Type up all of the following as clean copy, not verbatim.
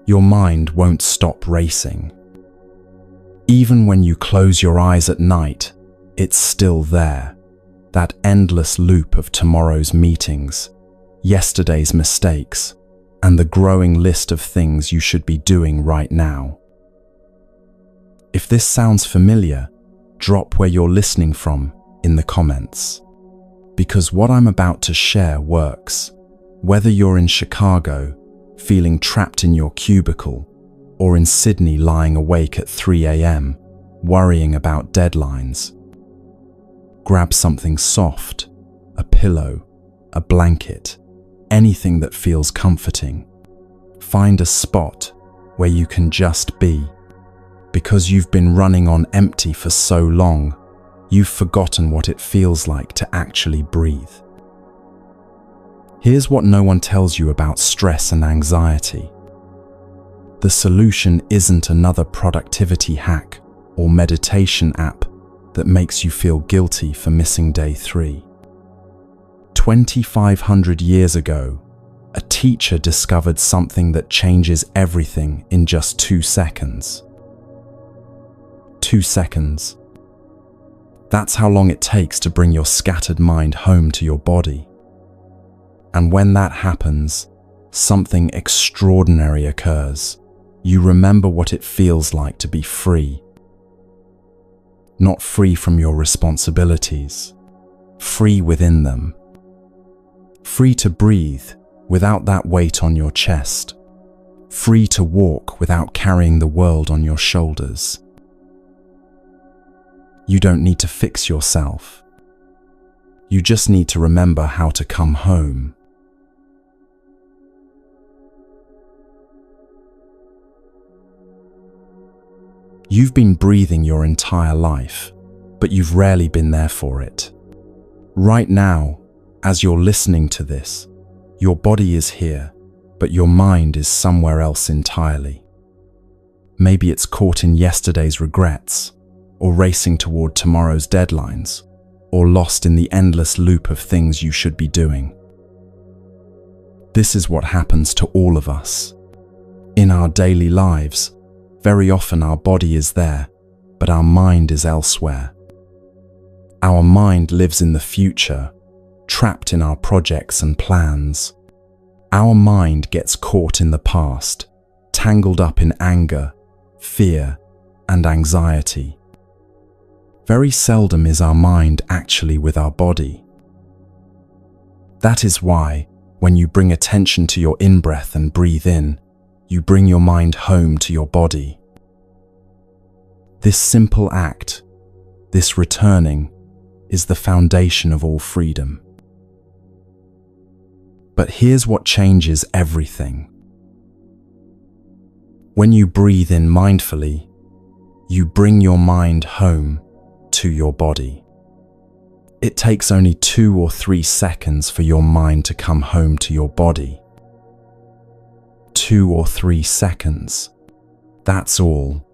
your mind won't stop racing. Even when you close your eyes at night, it's still there, that endless loop of tomorrow's meetings, yesterday's mistakes, and the growing list of things you should be doing right now. If this sounds familiar, drop where you're listening from in the comments. Because what I'm about to share works, whether you're in Chicago, feeling trapped in your cubicle, or in Sydney lying awake at 3 a.m., worrying about deadlines. Grab something soft, a pillow, a blanket, anything that feels comforting. Find a spot where you can just be. Because you've been running on empty for so long, you've forgotten what it feels like to actually breathe. Here's what no one tells you about stress and anxiety. The solution isn't another productivity hack or meditation app that makes you feel guilty for missing day 3. 2,500 years ago, a teacher discovered something that changes everything in just 2 seconds. 2 seconds. That's how long it takes to bring your scattered mind home to your body. And when that happens, something extraordinary occurs. You remember what it feels like to be free. Not free from your responsibilities, free within them. Free to breathe without that weight on your chest. Free to walk without carrying the world on your shoulders. You don't need to fix yourself. You just need to remember how to come home. You've been breathing your entire life, but you've rarely been there for it. Right now, as you're listening to this, your body is here, but your mind is somewhere else entirely. Maybe it's caught in yesterday's regrets, or racing toward tomorrow's deadlines, or lost in the endless loop of things you should be doing. This is what happens to all of us. In our daily lives, very often our body is there, but our mind is elsewhere. Our mind lives in the future, trapped in our projects and plans. Our mind gets caught in the past, tangled up in anger, fear, and anxiety. Very seldom is our mind actually with our body. That is why, when you bring attention to your in-breath and breathe in, you bring your mind home to your body. This simple act, this returning, is the foundation of all freedom. But here's what changes everything. When you breathe in mindfully, you bring your mind home to your body. It takes only 2 or 3 seconds for your mind to come home to your body. 2 or 3 seconds. That's all.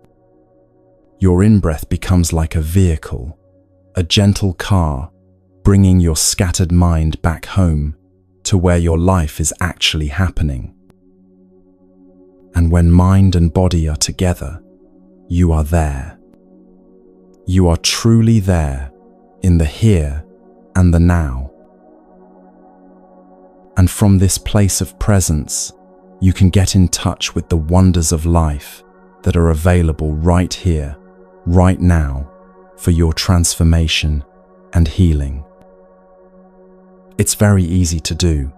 Your in-breath becomes like a vehicle, a gentle car, bringing your scattered mind back home to where your life is actually happening. And when mind and body are together, you are there. You are truly there, in the here and the now. And from this place of presence, you can get in touch with the wonders of life that are available right here, right now, for your transformation and healing. It's very easy to do,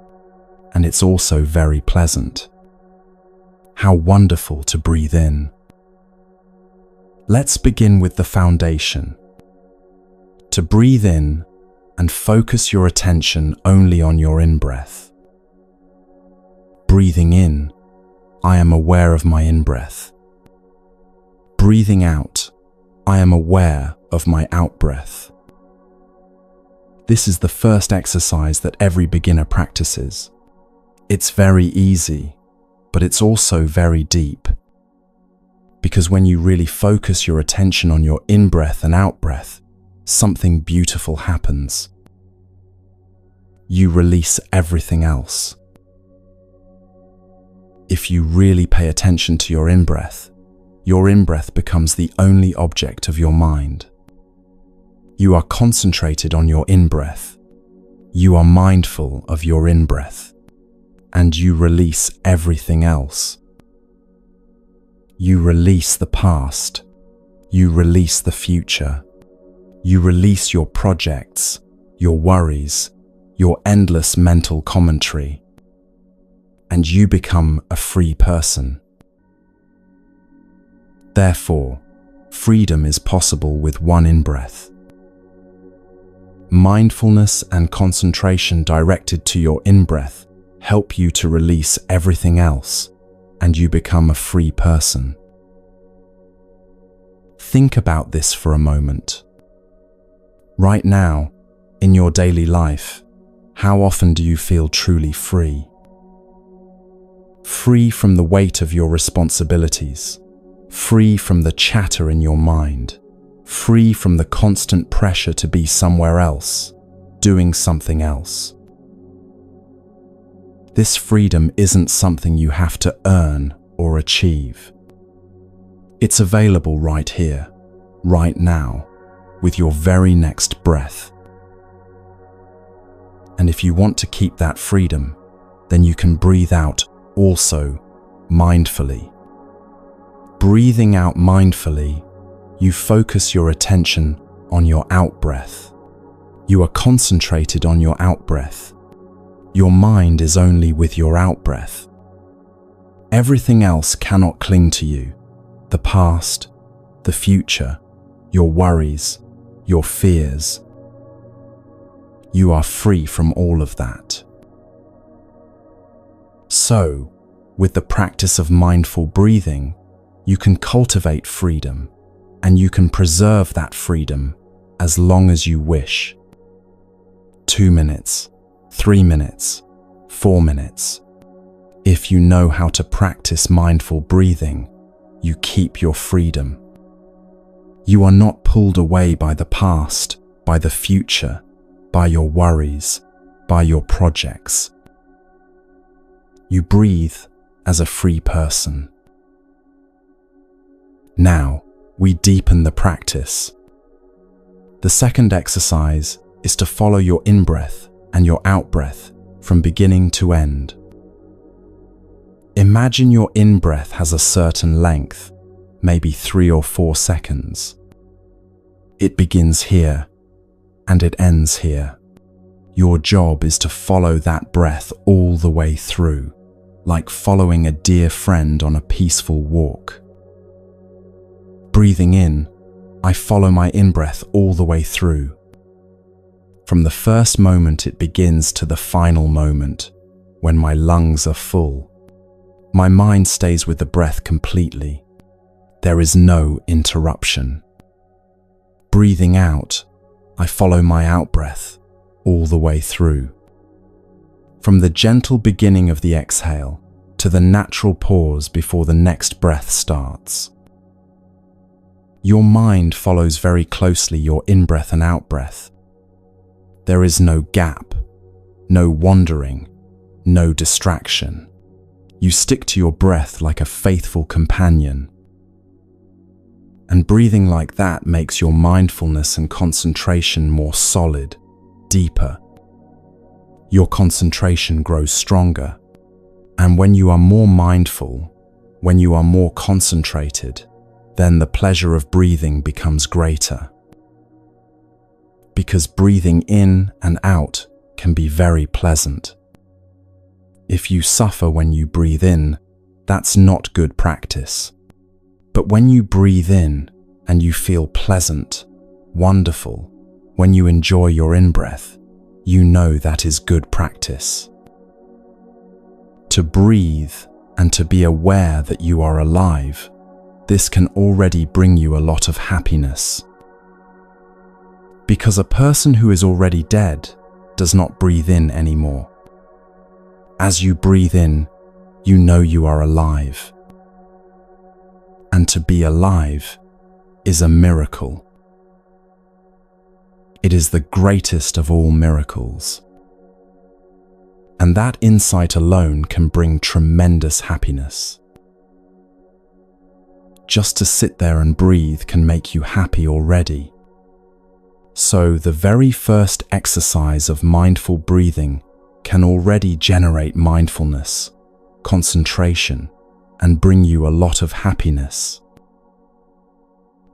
and it's also very pleasant. How wonderful to breathe in. Let's begin with the foundation. To breathe in and focus your attention only on your in-breath. Breathing in, I am aware of my in-breath. Breathing out, I am aware of my out-breath. This is the first exercise that every beginner practices. It's very easy, but it's also very deep. Because when you really focus your attention on your in-breath and out-breath, something beautiful happens. You release everything else. If you really pay attention to your in-breath becomes the only object of your mind. You are concentrated on your in-breath. You are mindful of your in-breath, and you release everything else. You release the past. You release the future. You release your projects, your worries, your endless mental commentary, and you become a free person. Therefore, freedom is possible with one in-breath. Mindfulness and concentration directed to your in-breath help you to release everything else, and you become a free person. Think about this for a moment. Right now, in your daily life, how often do you feel truly free? Free from the weight of your responsibilities, free from the chatter in your mind, free from the constant pressure to be somewhere else, doing something else. This freedom isn't something you have to earn or achieve. It's available right here, right now, with your very next breath. And if you want to keep that freedom, then you can breathe out also mindfully. Breathing out mindfully, you focus your attention on your out-breath. You are concentrated on your out-breath. Your mind is only with your out-breath. Everything else cannot cling to you. The past, the future, your worries, your fears. You are free from all of that. So, with the practice of mindful breathing, you can cultivate freedom, and you can preserve that freedom as long as you wish. 2 minutes, 3 minutes, 4 minutes. If you know how to practice mindful breathing, you keep your freedom. You are not pulled away by the past, by the future, by your worries, by your projects. You breathe as a free person. Now, we deepen the practice. The second exercise is to follow your in-breath and your out-breath from beginning to end. Imagine your in-breath has a certain length, maybe 3 or 4 seconds. It begins here, and it ends here. Your job is to follow that breath all the way through, like following a dear friend on a peaceful walk. Breathing in, I follow my in-breath all the way through. From the first moment it begins to the final moment, when my lungs are full. My mind stays with the breath completely. There is no interruption. Breathing out, I follow my out-breath all the way through. From the gentle beginning of the exhale to the natural pause before the next breath starts. Your mind follows very closely your in-breath and out-breath. There is no gap, no wandering, no distraction. You stick to your breath like a faithful companion. And breathing like that makes your mindfulness and concentration more solid, deeper. Your concentration grows stronger. And when you are more mindful, when you are more concentrated, then the pleasure of breathing becomes greater. Because breathing in and out can be very pleasant. If you suffer when you breathe in, that's not good practice. But when you breathe in and you feel pleasant, wonderful, when you enjoy your in-breath, you know that is good practice. To breathe and to be aware that you are alive, this can already bring you a lot of happiness. Because a person who is already dead does not breathe in anymore. As you breathe in, you know you are alive. And to be alive is a miracle. It is the greatest of all miracles. And that insight alone can bring tremendous happiness. Just to sit there and breathe can make you happy already. So the very first exercise of mindful breathing can already generate mindfulness, concentration, and bring you a lot of happiness.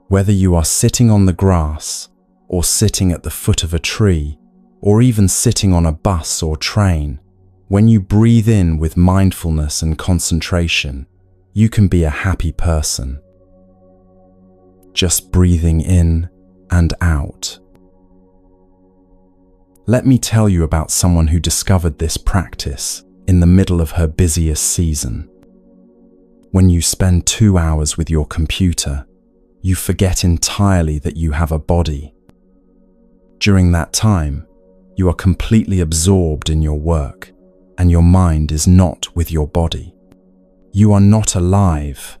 Whether you are sitting on the grass, or sitting at the foot of a tree, or even sitting on a bus or train, when you breathe in with mindfulness and concentration, you can be a happy person. Just breathing in and out. Let me tell you about someone who discovered this practice in the middle of her busiest season. When you spend 2 hours with your computer, you forget entirely that you have a body. During that time, you are completely absorbed in your work, and your mind is not with your body. You are not alive,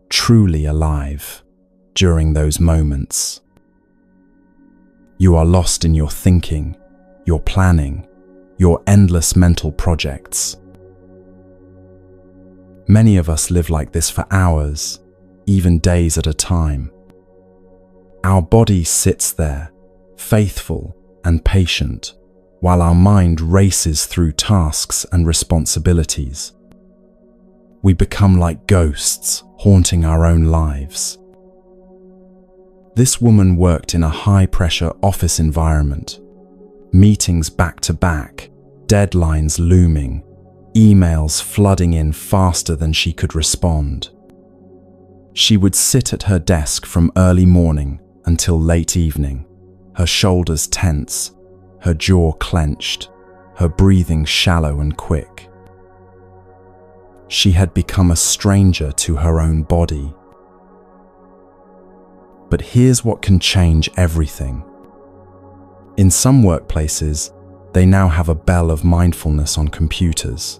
truly alive, during those moments. You are lost in your thinking, your planning, your endless mental projects. Many of us live like this for hours, even days at a time. Our body sits there, faithful and patient, while our mind races through tasks and responsibilities. We become like ghosts, haunting our own lives. This woman worked in a high-pressure office environment. Meetings back to back, deadlines looming, emails flooding in faster than she could respond. She would sit at her desk from early morning until late evening, her shoulders tense, her jaw clenched, her breathing shallow and quick. She had become a stranger to her own body. But here's what can change everything. In some workplaces, they now have a bell of mindfulness on computers.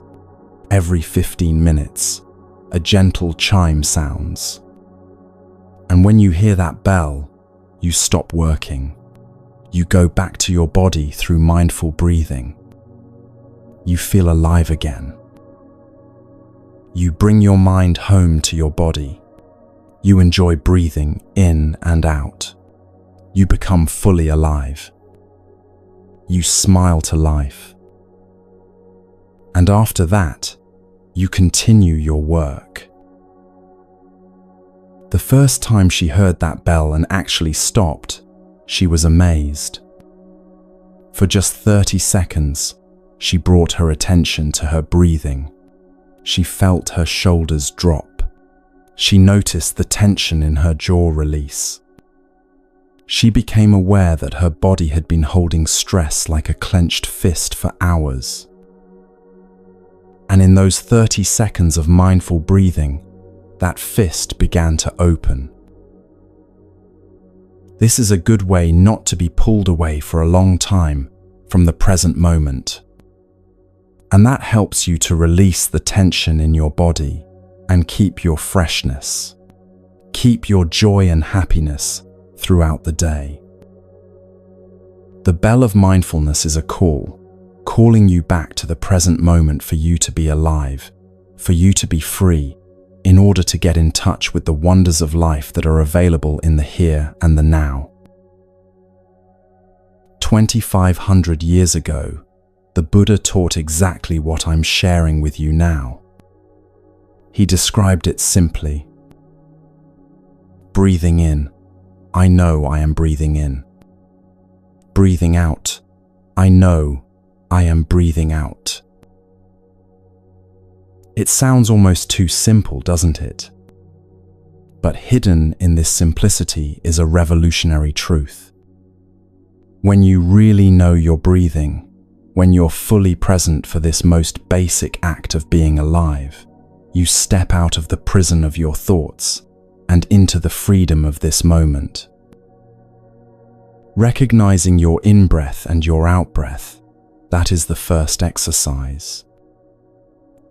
Every 15 minutes, a gentle chime sounds. And when you hear that bell, you stop working. You go back to your body through mindful breathing. You feel alive again. You bring your mind home to your body. You enjoy breathing in and out. You become fully alive. You smile to life. And after that, you continue your work. The first time she heard that bell and actually stopped, she was amazed. For just 30 seconds, she brought her attention to her breathing. She felt her shoulders drop. She noticed the tension in her jaw release. She became aware that her body had been holding stress like a clenched fist for hours. And in those 30 seconds of mindful breathing, that fist began to open. This is a good way not to be pulled away for a long time from the present moment. And that helps you to release the tension in your body and keep your freshness. Keep your joy and happiness throughout the day. The bell of mindfulness is a call, calling you back to the present moment for you to be alive, for you to be free, in order to get in touch with the wonders of life that are available in the here and the now. 2,500 years ago, the Buddha taught exactly what I'm sharing with you now. He described it simply. Breathing in, I know I am breathing in. Breathing out, I know I am breathing out. It sounds almost too simple, doesn't it? But hidden in this simplicity is a revolutionary truth. When you really know you're breathing, when you're fully present for this most basic act of being alive, you step out of the prison of your thoughts and into the freedom of this moment. Recognizing your in-breath and your out-breath, that is the first exercise.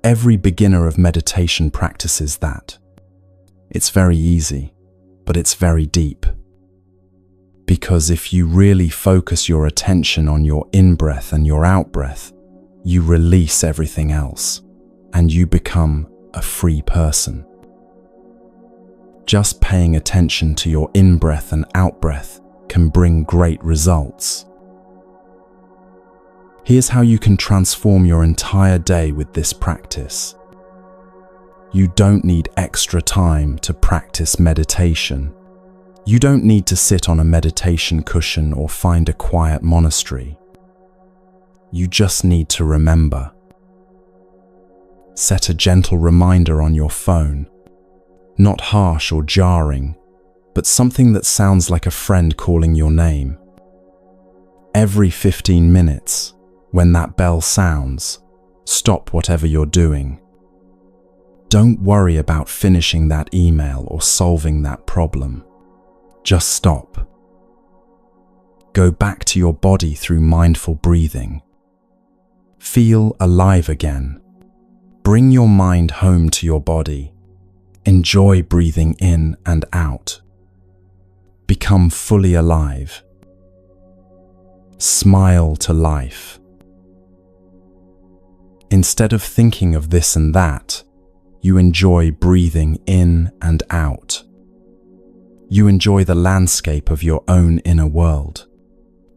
Every beginner of meditation practices that. It's very easy, but it's very deep. Because if you really focus your attention on your in-breath and your out-breath, you release everything else, and you become a free person. Just paying attention to your in-breath and out-breath can bring great results. Here's how you can transform your entire day with this practice. You don't need extra time to practice meditation. You don't need to sit on a meditation cushion or find a quiet monastery. You just need to remember. Set a gentle reminder on your phone, not harsh or jarring, but something that sounds like a friend calling your name. Every 15 minutes, when that bell sounds, stop whatever you're doing. Don't worry about finishing that email or solving that problem. Just stop. Go back to your body through mindful breathing. Feel alive again. Bring your mind home to your body. Enjoy breathing in and out. Become fully alive. Smile to life. Instead of thinking of this and that, you enjoy breathing in and out. You enjoy the landscape of your own inner world.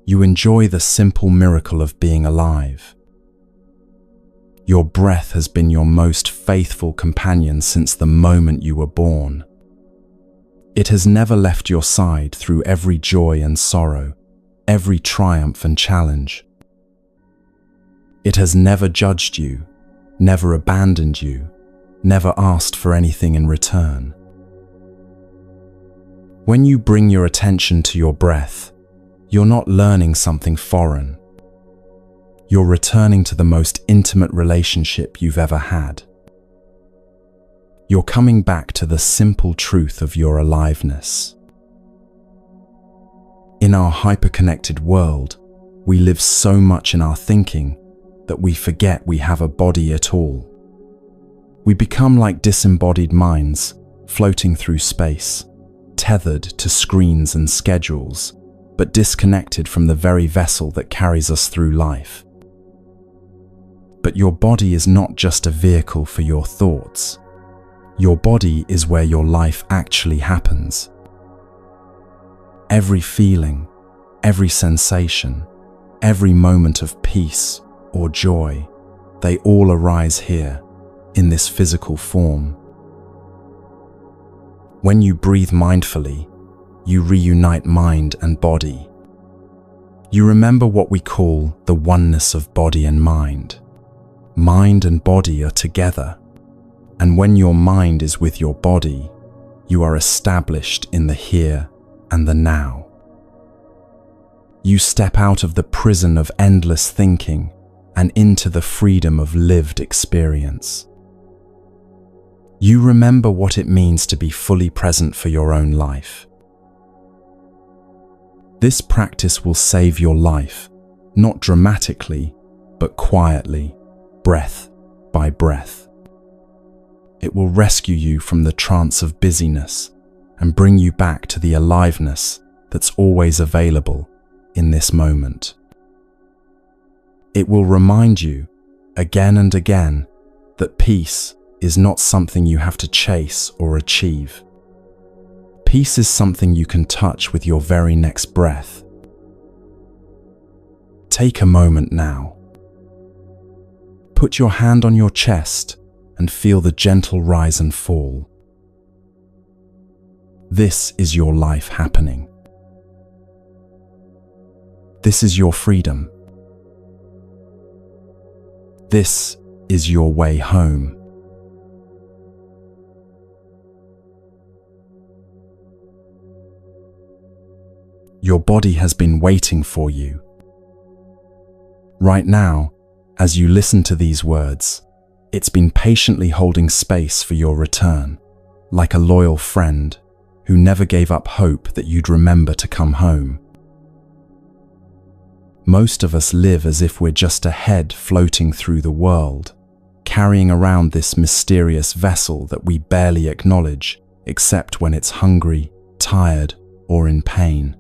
You enjoy the simple miracle of being alive. Your breath has been your most faithful companion since the moment you were born. It has never left your side through every joy and sorrow, every triumph and challenge. It has never judged you, never abandoned you, never asked for anything in return. When you bring your attention to your breath, you're not learning something foreign. You're returning to the most intimate relationship you've ever had. You're coming back to the simple truth of your aliveness. In our hyper-connected world, we live so much in our thinking that we forget we have a body at all. We become like disembodied minds, floating through space, tethered to screens and schedules, but disconnected from the very vessel that carries us through life. But your body is not just a vehicle for your thoughts. Your body is where your life actually happens. Every feeling, every sensation, every moment of peace or joy, they all arise here, in this physical form. When you breathe mindfully, you reunite mind and body. You remember what we call the oneness of body and mind. Mind and body are together, and when your mind is with your body, you are established in the here and the now. You step out of the prison of endless thinking and into the freedom of lived experience. You remember what it means to be fully present for your own life. This practice will save your life, not dramatically, but quietly, breath by breath. It will rescue you from the trance of busyness and bring you back to the aliveness that's always available in this moment. It will remind you, again and again, that peace is not something you have to chase or achieve. Peace is something you can touch with your very next breath. Take a moment now. Put your hand on your chest and feel the gentle rise and fall. This is your life happening. This is your freedom. This is your way home. Your body has been waiting for you. Right now, as you listen to these words, it's been patiently holding space for your return, like a loyal friend who never gave up hope that you'd remember to come home. Most of us live as if we're just a head floating through the world, carrying around this mysterious vessel that we barely acknowledge except when it's hungry, tired, or in pain.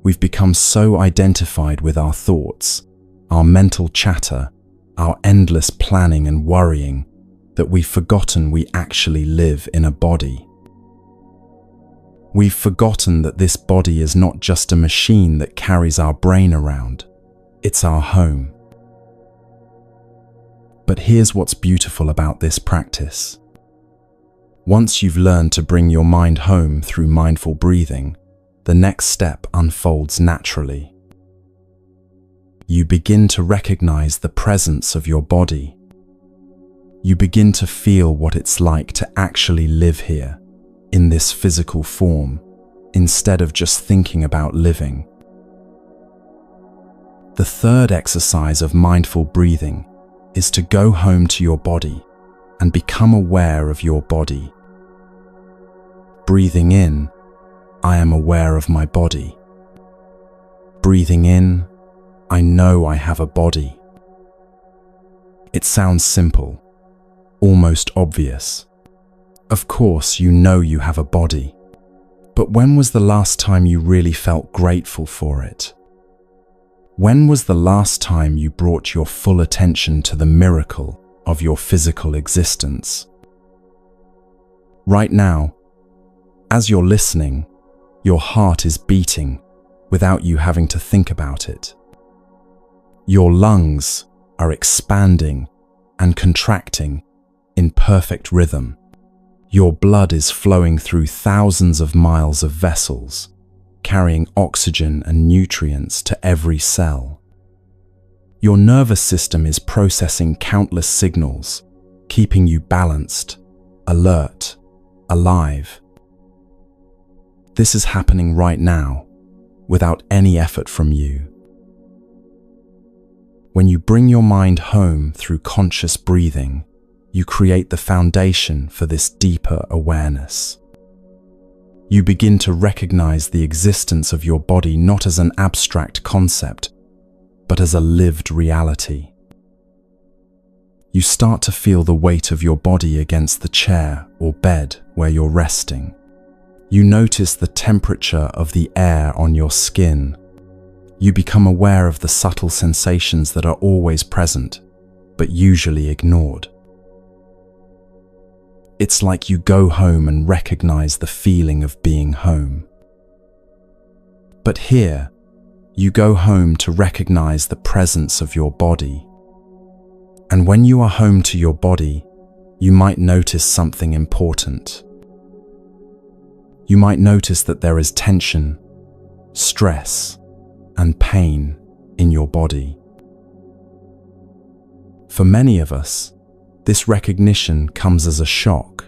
We've become so identified with our thoughts, our mental chatter, our endless planning and worrying, that we've forgotten we actually live in a body. We've forgotten that this body is not just a machine that carries our brain around, it's our home. But here's what's beautiful about this practice. Once you've learned to bring your mind home through mindful breathing, the next step unfolds naturally. You begin to recognize the presence of your body. You begin to feel what it's like to actually live here, in this physical form, instead of just thinking about living. The third exercise of mindful breathing is to go home to your body and become aware of your body. Breathing in, I am aware of my body. Breathing in, I know I have a body. It sounds simple, almost obvious. Of course, you know you have a body. But when was the last time you really felt grateful for it? When was the last time you brought your full attention to the miracle of your physical existence? Right now, as you're listening, your heart is beating without you having to think about it. Your lungs are expanding and contracting in perfect rhythm. Your blood is flowing through thousands of miles of vessels, carrying oxygen and nutrients to every cell. Your nervous system is processing countless signals, keeping you balanced, alert, alive. This is happening right now, without any effort from you. When you bring your mind home through conscious breathing, you create the foundation for this deeper awareness. You begin to recognize the existence of your body not as an abstract concept, but as a lived reality. You start to feel the weight of your body against the chair or bed where you're resting. You notice the temperature of the air on your skin. You become aware of the subtle sensations that are always present, but usually ignored. It's like you go home and recognize the feeling of being home. But here, you go home to recognize the presence of your body. And when you are home to your body, you might notice something important. You might notice that there is tension, stress, and pain in your body. For many of us, this recognition comes as a shock.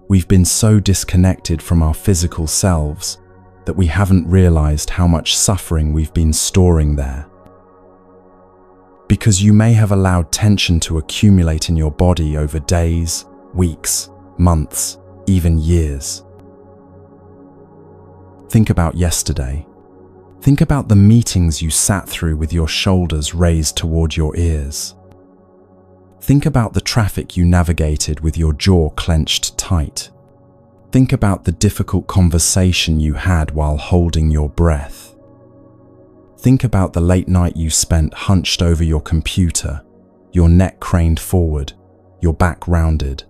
We've been so disconnected from our physical selves that we haven't realized how much suffering we've been storing there. Because you may have allowed tension to accumulate in your body over days, weeks, months, even years. Think about yesterday. Think about the meetings you sat through with your shoulders raised toward your ears. Think about the traffic you navigated with your jaw clenched tight. Think about the difficult conversation you had while holding your breath. Think about the late night you spent hunched over your computer, your neck craned forward, your back rounded.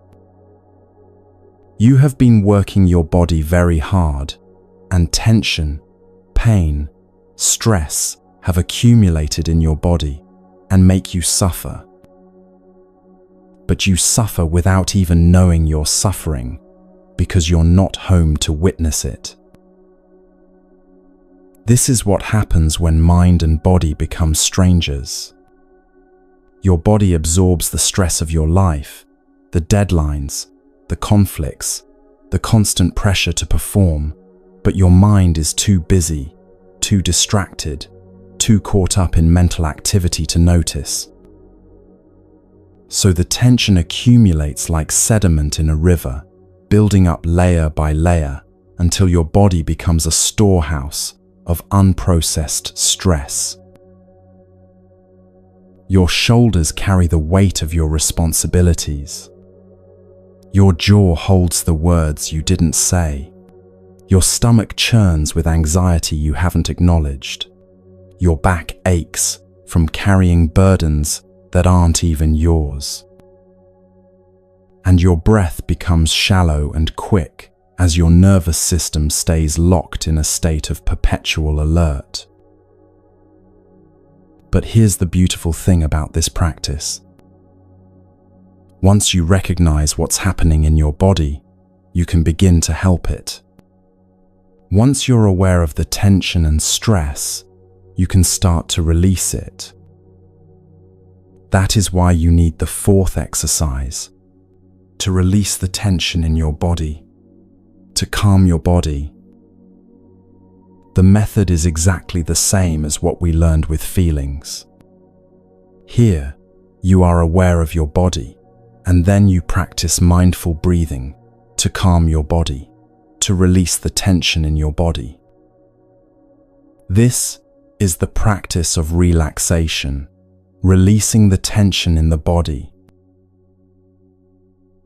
You have been working your body very hard, and tension, pain, stress have accumulated in your body and make you suffer. But you suffer without even knowing you're suffering because you're not home to witness it. This is what happens when mind and body become strangers. Your body absorbs the stress of your life, the deadlines, the conflicts, the constant pressure to perform, but your mind is too busy, too distracted, too caught up in mental activity to notice. So the tension accumulates like sediment in a river, building up layer by layer until your body becomes a storehouse of unprocessed stress. Your shoulders carry the weight of your responsibilities. Your jaw holds the words you didn't say. Your stomach churns with anxiety you haven't acknowledged. Your back aches from carrying burdens that aren't even yours. And your breath becomes shallow and quick as your nervous system stays locked in a state of perpetual alert. But here's the beautiful thing about this practice. Once you recognize what's happening in your body, you can begin to help it. Once you're aware of the tension and stress, you can start to release it. That is why you need the fourth exercise, to release the tension in your body, to calm your body. The method is exactly the same as what we learned with feelings. Here, you are aware of your body, and then you practice mindful breathing to calm your body, to release the tension in your body. This is the practice of relaxation, releasing the tension in the body.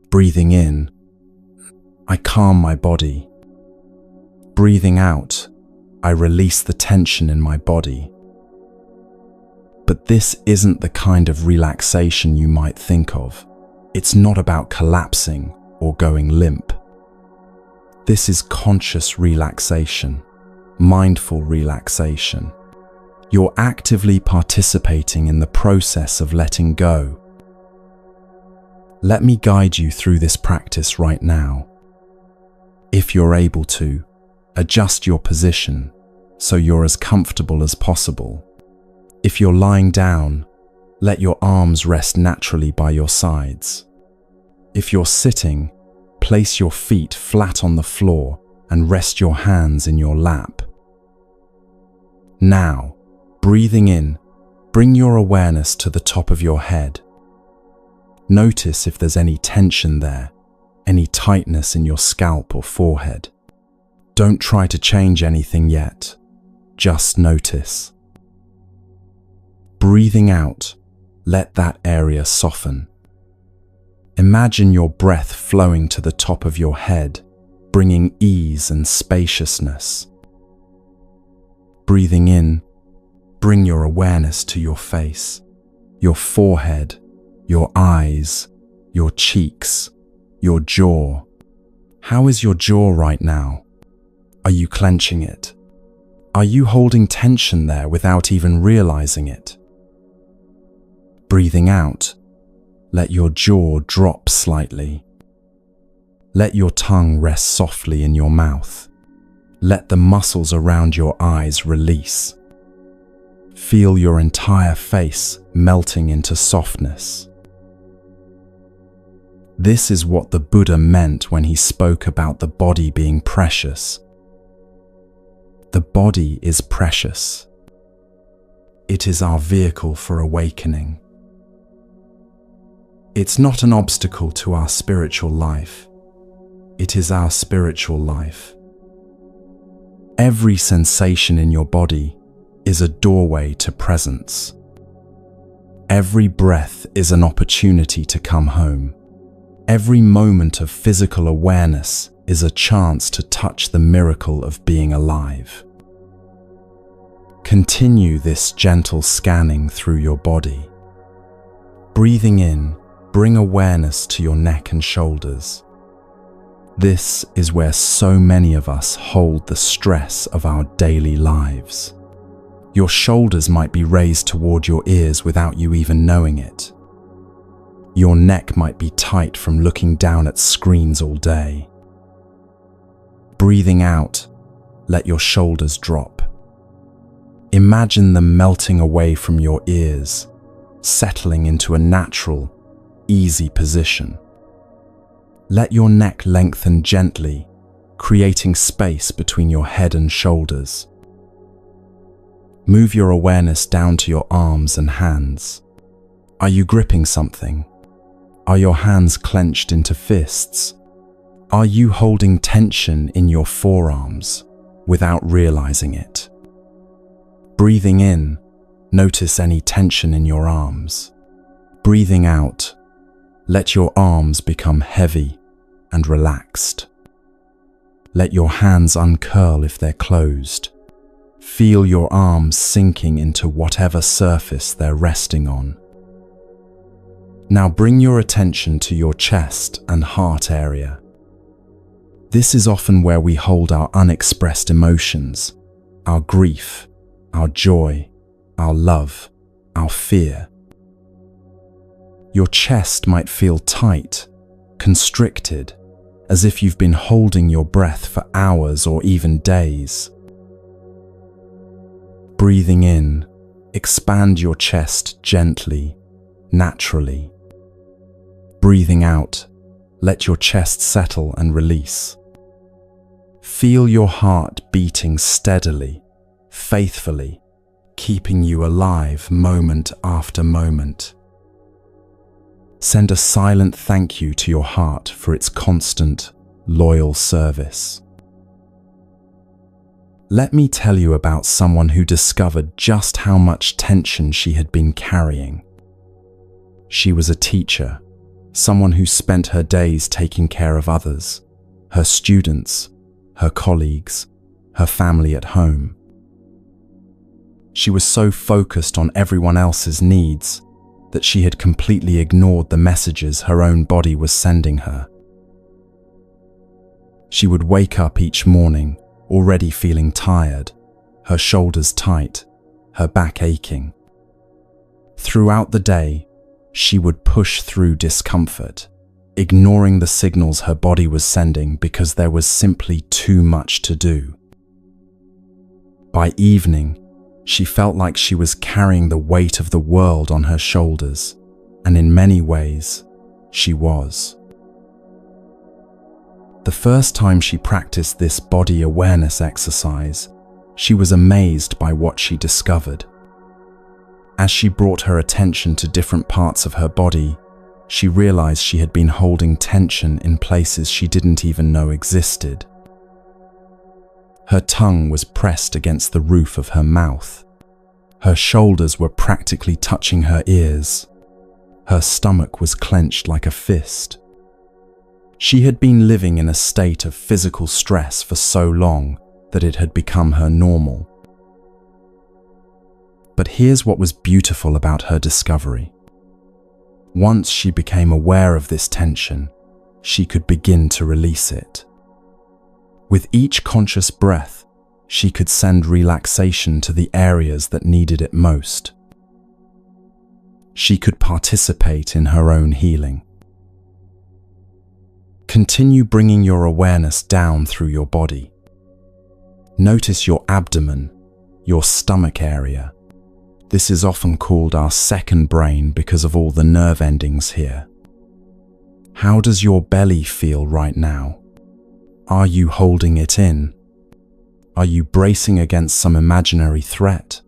Breathing in, I calm my body. Breathing out, I release the tension in my body. But this isn't the kind of relaxation you might think of. It's not about collapsing or going limp. This is conscious relaxation, mindful relaxation. You're actively participating in the process of letting go. Let me guide you through this practice right now. If you're able to, adjust your position so you're as comfortable as possible. If you're lying down, let your arms rest naturally by your sides. If you're sitting, place your feet flat on the floor and rest your hands in your lap. Now, breathing in, bring your awareness to the top of your head. Notice if there's any tension there, any tightness in your scalp or forehead. Don't try to change anything yet, just notice. Breathing out, let that area soften. Imagine your breath flowing to the top of your head, bringing ease and spaciousness. Breathing in, bring your awareness to your face, your forehead, your eyes, your cheeks, your jaw. How is your jaw right now? Are you clenching it? Are you holding tension there without even realizing it? Breathing out, let your jaw drop slightly. Let your tongue rest softly in your mouth. Let the muscles around your eyes release. Feel your entire face melting into softness. This is what the Buddha meant when he spoke about the body being precious. The body is precious. It is our vehicle for awakening. It's not an obstacle to our spiritual life. It is our spiritual life. Every sensation in your body is a doorway to presence. Every breath is an opportunity to come home. Every moment of physical awareness is a chance to touch the miracle of being alive. Continue this gentle scanning through your body. Breathing in, bring awareness to your neck and shoulders. This is where so many of us hold the stress of our daily lives. Your shoulders might be raised toward your ears without you even knowing it. Your neck might be tight from looking down at screens all day. Breathing out, let your shoulders drop. Imagine them melting away from your ears, settling into a natural, easy position. Let your neck lengthen gently, creating space between your head and shoulders. Move your awareness down to your arms and hands. Are you gripping something? Are your hands clenched into fists? Are you holding tension in your forearms without realizing it? Breathing in, notice any tension in your arms. Breathing out, let your arms become heavy and relaxed. Let your hands uncurl if they're closed. Feel your arms sinking into whatever surface they're resting on. Now bring your attention to your chest and heart area. This is often where we hold our unexpressed emotions, our grief, our joy, our love, our fear. Your chest might feel tight, constricted, as if you've been holding your breath for hours or even days. Breathing in, expand your chest gently, naturally. Breathing out, let your chest settle and release. Feel your heart beating steadily, faithfully, keeping you alive moment after moment. Send a silent thank you to your heart for its constant, loyal service. Let me tell you about someone who discovered just how much tension she had been carrying. She was a teacher, someone who spent her days taking care of others, her students, her colleagues, her family at home. She was so focused on everyone else's needs that she had completely ignored the messages her own body was sending her. She would wake up each morning already feeling tired, her shoulders tight, her back aching. Throughout the day, she would push through discomfort, ignoring the signals her body was sending because there was simply too much to do. By evening, she felt like she was carrying the weight of the world on her shoulders, and in many ways, she was. The first time she practiced this body awareness exercise, she was amazed by what she discovered. As she brought her attention to different parts of her body, she realized she had been holding tension in places she didn't even know existed. Her tongue was pressed against the roof of her mouth. Her shoulders were practically touching her ears. Her stomach was clenched like a fist. She had been living in a state of physical stress for so long that it had become her normal. But here's what was beautiful about her discovery. Once she became aware of this tension, she could begin to release it. With each conscious breath, she could send relaxation to the areas that needed it most. She could participate in her own healing. Continue bringing your awareness down through your body. Notice your abdomen, your stomach area. This is often called our second brain because of all the nerve endings here. How does your belly feel right now? Are you holding it in? Are you bracing against some imaginary threat?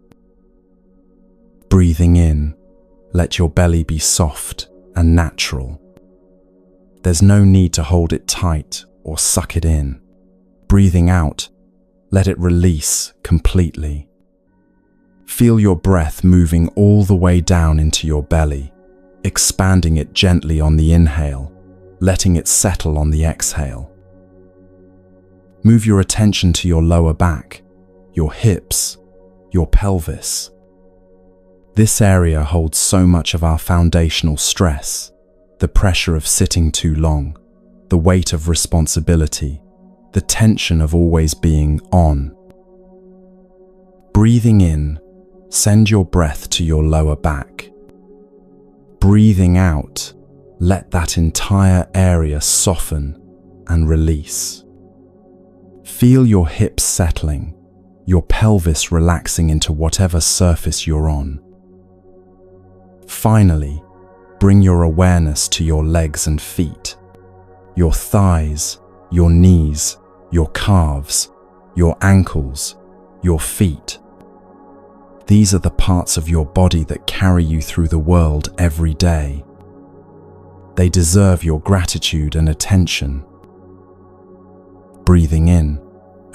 Breathing in, let your belly be soft and natural. There's no need to hold it tight or suck it in. Breathing out, let it release completely. Feel your breath moving all the way down into your belly, expanding it gently on the inhale, letting it settle on the exhale. Move your attention to your lower back, your hips, your pelvis. This area holds so much of our foundational stress, the pressure of sitting too long, the weight of responsibility, the tension of always being on. Breathing in, send your breath to your lower back. Breathing out, let that entire area soften and release. Feel your hips settling, your pelvis relaxing into whatever surface you're on. Finally, bring your awareness to your legs and feet, your thighs, your knees, your calves, your ankles, your feet. These are the parts of your body that carry you through the world every day. They deserve your gratitude and attention. Breathing in,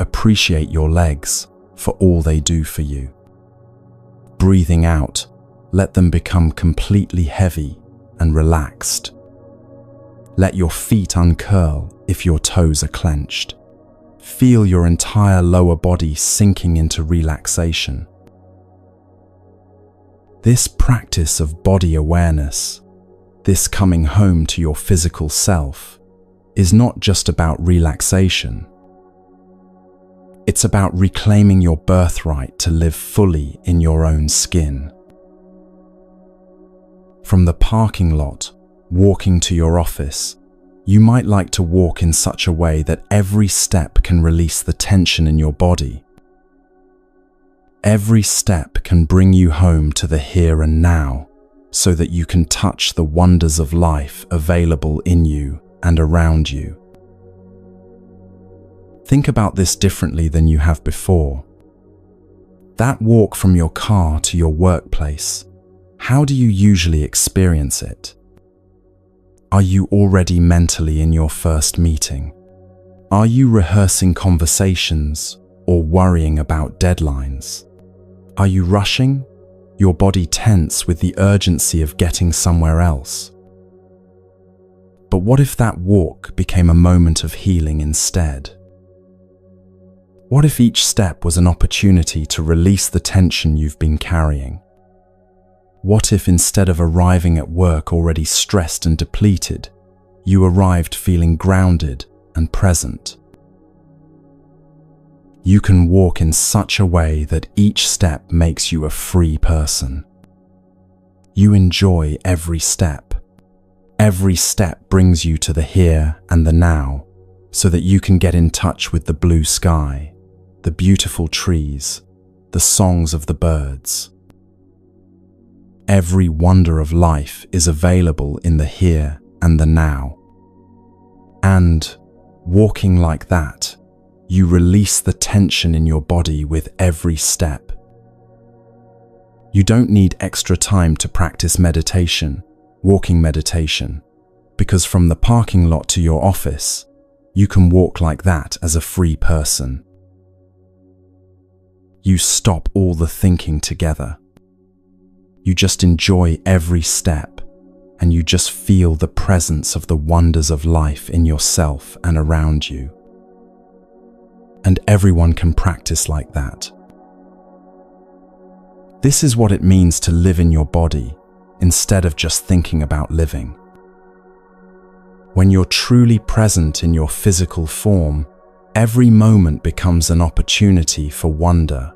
appreciate your legs for all they do for you. Breathing out, let them become completely heavy and relaxed. Let your feet uncurl if your toes are clenched. Feel your entire lower body sinking into relaxation. This practice of body awareness This coming home to your physical self is not just about relaxation. It's about reclaiming your birthright to live fully in your own skin. From the parking lot, walking to your office, you might like to walk in such a way that every step can release the tension in your body. Every step can bring you home to the here and now, so that you can touch the wonders of life available in you and around you. Think about this differently than you have before. That walk from your car to your workplace, how do you usually experience it? Are you already mentally in your first meeting? Are you rehearsing conversations or worrying about deadlines? Are you rushing, your body tense with the urgency of getting somewhere else? But what if that walk became a moment of healing instead? What if each step was an opportunity to release the tension you've been carrying? What if instead of arriving at work already stressed and depleted, you arrived feeling grounded and present? You can walk in such a way that each step makes you a free person. You enjoy every step. Every step brings you to the here and the now, so that you can get in touch with the blue sky, the beautiful trees, the songs of the birds. Every wonder of life is available in the here and the now. And, walking like that, you release the tension in your body with every step. You don't need extra time to practice meditation, walking meditation, because from the parking lot to your office, you can walk like that as a free person. You stop all the thinking together. You just enjoy every step, and you just feel the presence of the wonders of life in yourself and around you. And everyone can practice like that. This is what it means to live in your body instead of just thinking about living. When you're truly present in your physical form, every moment becomes an opportunity for wonder.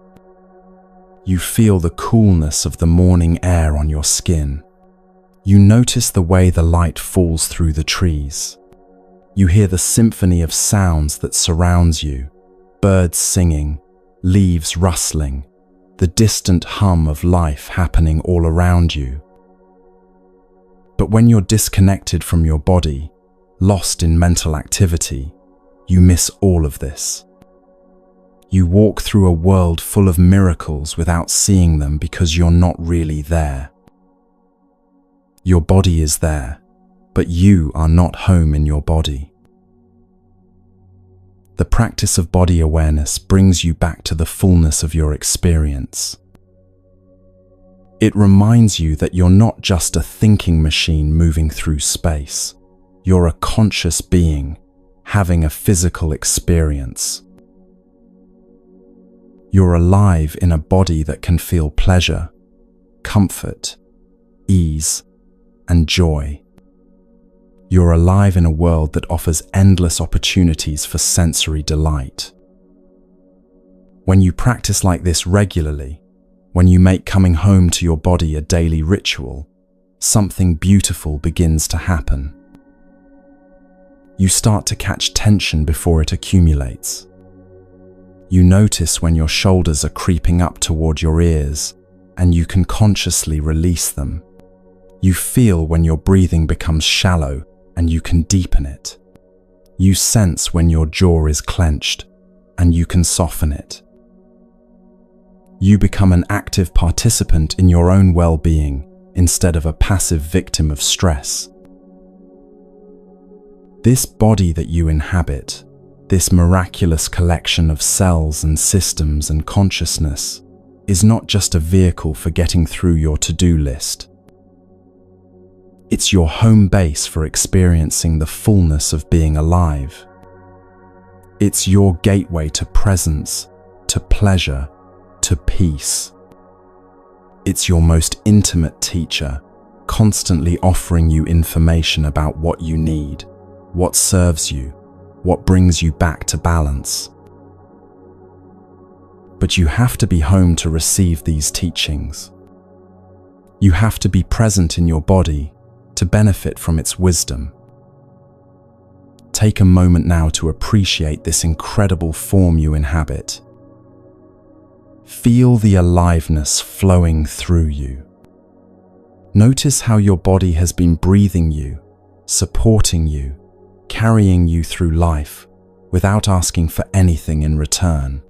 You feel the coolness of the morning air on your skin. You notice the way the light falls through the trees. You hear the symphony of sounds that surrounds you, birds singing, leaves rustling, the distant hum of life happening all around you. But when you're disconnected from your body, lost in mental activity, you miss all of this. You walk through a world full of miracles without seeing them because you're not really there. Your body is there, but you are not home in your body. The practice of body awareness brings you back to the fullness of your experience. It reminds you that you're not just a thinking machine moving through space. You're a conscious being, having a physical experience. You're alive in a body that can feel pleasure, comfort, ease, and joy. You're alive in a world that offers endless opportunities for sensory delight. When you practice like this regularly, when you make coming home to your body a daily ritual, something beautiful begins to happen. You start to catch tension before it accumulates. You notice when your shoulders are creeping up toward your ears, and you can consciously release them. You feel when your breathing becomes shallow, and you can deepen it. You sense when your jaw is clenched, and you can soften it. You become an active participant in your own well-being, instead of a passive victim of stress. This body that you inhabit, this miraculous collection of cells and systems and consciousness, is not just a vehicle for getting through your to-do list. It's your home base for experiencing the fullness of being alive. It's your gateway to presence, to pleasure, to peace. It's your most intimate teacher, constantly offering you information about what you need, what serves you, what brings you back to balance. But you have to be home to receive these teachings. You have to be present in your body to benefit from its wisdom. Take a moment now to appreciate this incredible form you inhabit. Feel the aliveness flowing through you. Notice how your body has been breathing you, supporting you, carrying you through life without asking for anything in return.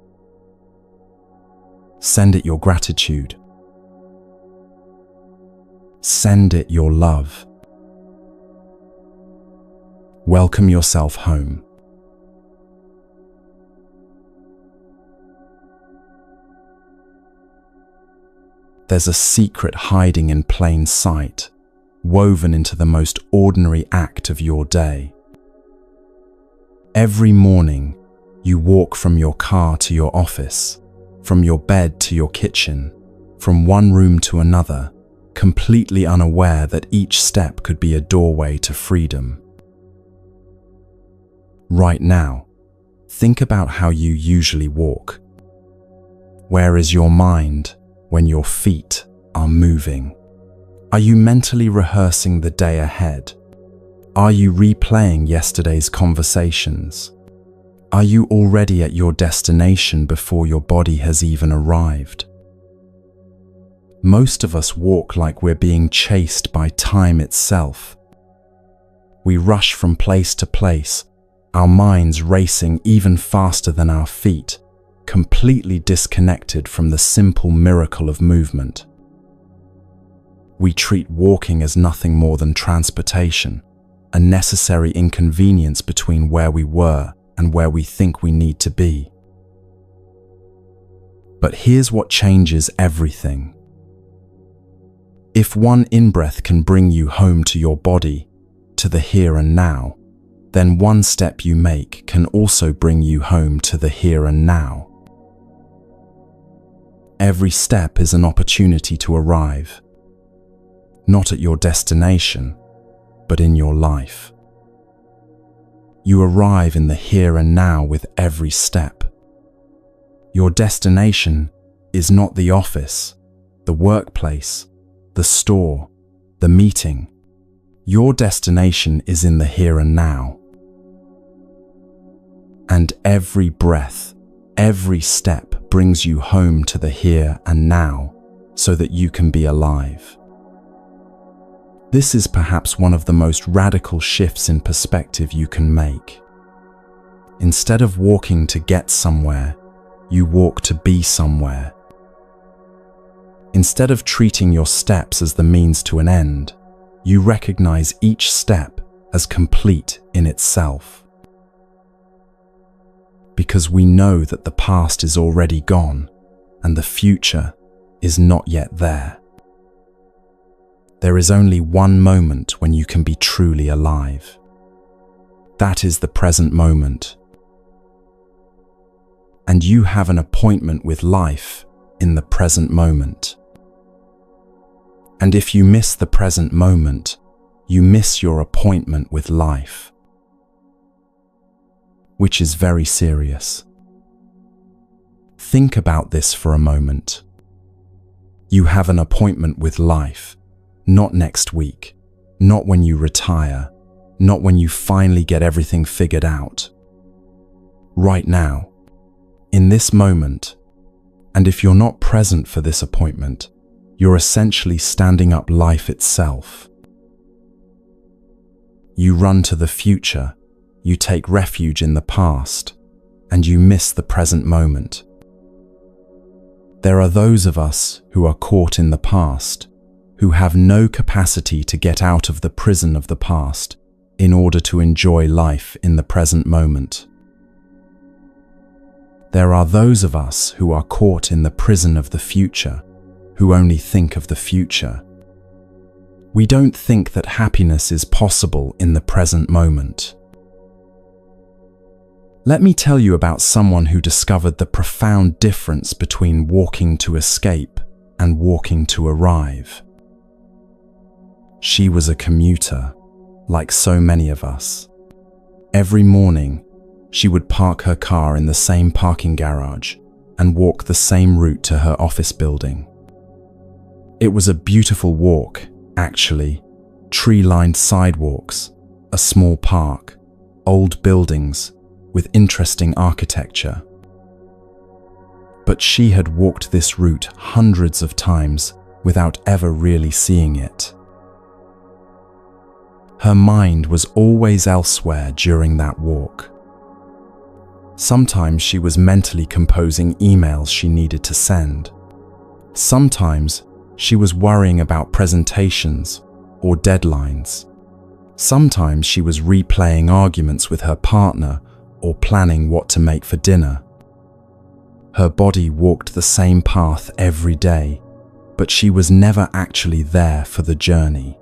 Send it your gratitude. Send it your love. Welcome yourself home. There's a secret hiding in plain sight, woven into the most ordinary act of your day. Every morning, you walk from your car to your office, from your bed to your kitchen, from one room to another, completely unaware that each step could be a doorway to freedom. Right now, think about how you usually walk. Where is your mind when your feet are moving? Are you mentally rehearsing the day ahead? Are you replaying yesterday's conversations? Are you already at your destination before your body has even arrived? Most of us walk like we're being chased by time itself. We rush from place to place, our minds racing even faster than our feet, completely disconnected from the simple miracle of movement. We treat walking as nothing more than transportation, a necessary inconvenience between where we were and where we think we need to be. But here's what changes everything. If one in-breath can bring you home to your body, to the here and now, then one step you make can also bring you home to the here and now. Every step is an opportunity to arrive, not at your destination, but in your life. You arrive in the here and now with every step. Your destination is not the office, the workplace, the store, the meeting. Your destination is in the here and now. And every breath, every step brings you home to the here and now so that you can be alive. This is perhaps one of the most radical shifts in perspective you can make. Instead of walking to get somewhere, you walk to be somewhere. Instead of treating your steps as the means to an end, you recognize each step as complete in itself. Because we know that the past is already gone and the future is not yet there. There is only one moment when you can be truly alive. That is the present moment. And you have an appointment with life in the present moment. And if you miss the present moment, you miss your appointment with life, which is very serious. Think about this for a moment. You have an appointment with life, not next week, not when you retire, not when you finally get everything figured out. Right now, in this moment, and if you're not present for this appointment, you're essentially standing up life itself. You run to the future, you take refuge in the past, and you miss the present moment. There are those of us who are caught in the past, who have no capacity to get out of the prison of the past in order to enjoy life in the present moment. There are those of us who are caught in the prison of the future, who only think of the future. We don't think that happiness is possible in the present moment. Let me tell you about someone who discovered the profound difference between walking to escape and walking to arrive. She was a commuter, like so many of us. Every morning, she would park her car in the same parking garage and walk the same route to her office building. It was a beautiful walk, actually. Tree-lined sidewalks, a small park, old buildings with interesting architecture. But she had walked this route hundreds of times without ever really seeing it. Her mind was always elsewhere during that walk. Sometimes she was mentally composing emails she needed to send. Sometimes she was worrying about presentations or deadlines. Sometimes she was replaying arguments with her partner or planning what to make for dinner. Her body walked the same path every day, but she was never actually there for the journey.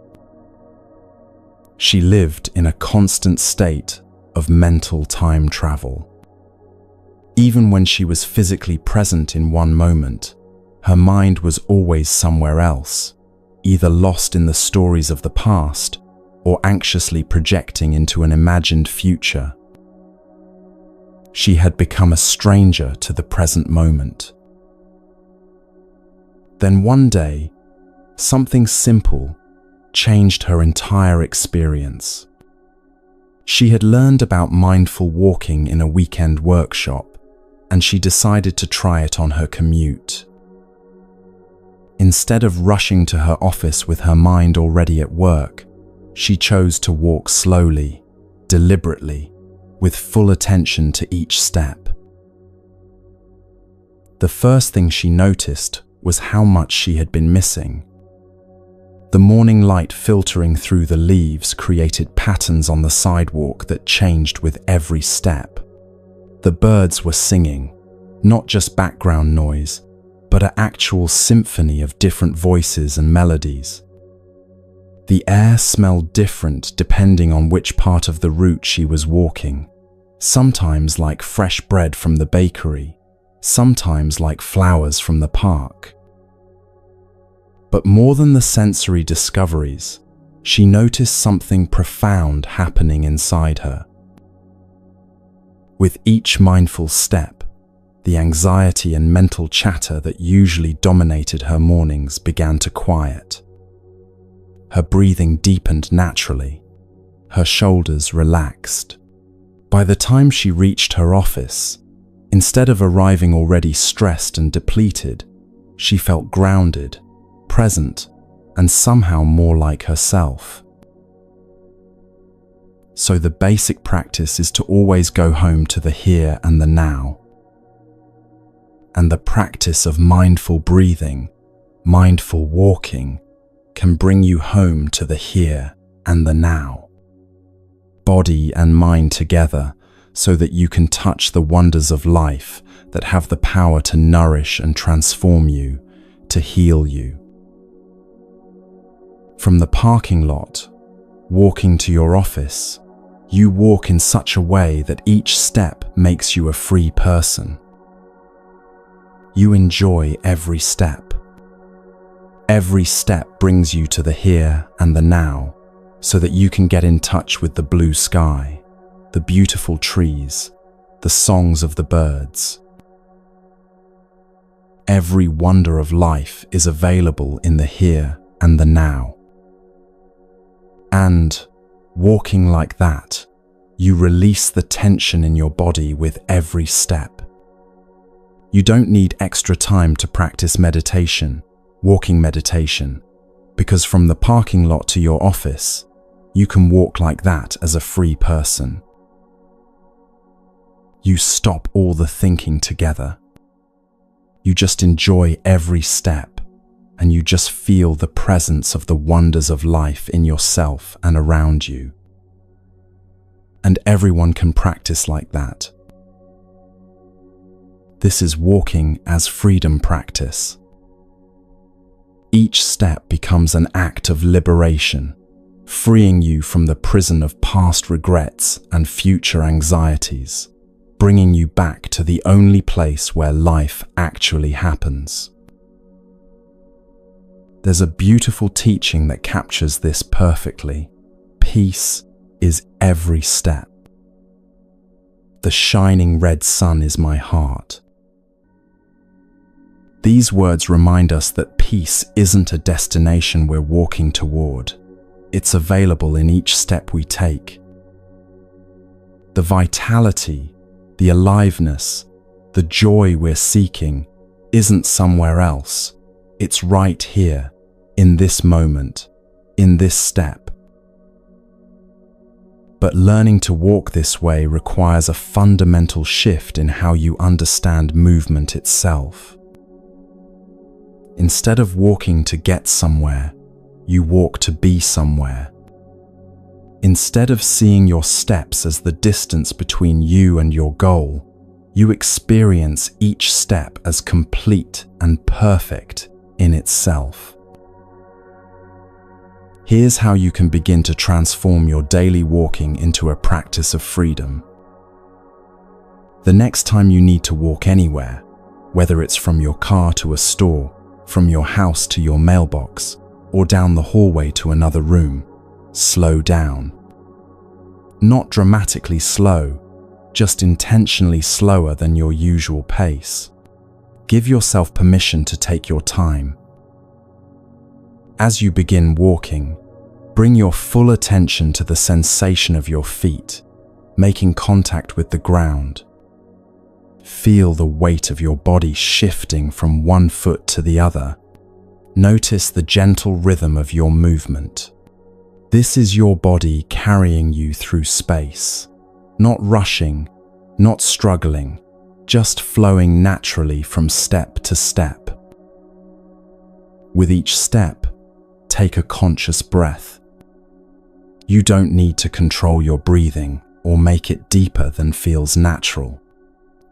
She lived in a constant state of mental time travel. Even when she was physically present in one moment, her mind was always somewhere else, either lost in the stories of the past or anxiously projecting into an imagined future. She had become a stranger to the present moment. Then one day, something simple changed her entire experience. She had learned about mindful walking in a weekend workshop, and she decided to try it on her commute. Instead of rushing to her office with her mind already at work, she chose to walk slowly, deliberately, with full attention to each step. The first thing she noticed was how much she had been missing. The morning light filtering through the leaves created patterns on the sidewalk that changed with every step. The birds were singing, not just background noise, but an actual symphony of different voices and melodies. The air smelled different depending on which part of the route she was walking, sometimes like fresh bread from the bakery, sometimes like flowers from the park. But more than the sensory discoveries, she noticed something profound happening inside her. With each mindful step, the anxiety and mental chatter that usually dominated her mornings began to quiet. Her breathing deepened naturally. Her shoulders relaxed. By the time she reached her office, instead of arriving already stressed and depleted, she felt grounded, present, and somehow more like herself. So the basic practice is to always go home to the here and the now. And the practice of mindful breathing, mindful walking, can bring you home to the here and the now. Body and mind together so that you can touch the wonders of life that have the power to nourish and transform you, to heal you. From the parking lot, walking to your office, you walk in such a way that each step makes you a free person. You enjoy every step. Every step brings you to the here and the now, so that you can get in touch with the blue sky, the beautiful trees, the songs of the birds. Every wonder of life is available in the here and the now. And, walking like that, you release the tension in your body with every step. You don't need extra time to practice meditation, walking meditation, because from the parking lot to your office, you can walk like that as a free person. You stop all the thinking together. You just enjoy every step, and you just feel the presence of the wonders of life in yourself and around you. And everyone can practice like that. This is walking as freedom practice. Each step becomes an act of liberation, freeing you from the prison of past regrets and future anxieties, bringing you back to the only place where life actually happens. There's a beautiful teaching that captures this perfectly. Peace is every step. The shining red sun is my heart. These words remind us that peace isn't a destination we're walking toward. It's available in each step we take. The vitality, the aliveness, the joy we're seeking isn't somewhere else. It's right here, in this moment, in this step. But learning to walk this way requires a fundamental shift in how you understand movement itself. Instead of walking to get somewhere, you walk to be somewhere. Instead of seeing your steps as the distance between you and your goal, you experience each step as complete and perfect in itself. Here's how you can begin to transform your daily walking into a practice of freedom. The next time you need to walk anywhere, whether it's from your car to a store, from your house to your mailbox, or down the hallway to another room, slow down. Not dramatically slow, just intentionally slower than your usual pace. Give yourself permission to take your time. As you begin walking, bring your full attention to the sensation of your feet, making contact with the ground. Feel the weight of your body shifting from one foot to the other. Notice the gentle rhythm of your movement. This is your body carrying you through space, not rushing, not struggling, just flowing naturally from step to step. With each step, take a conscious breath. You don't need to control your breathing or make it deeper than feels natural.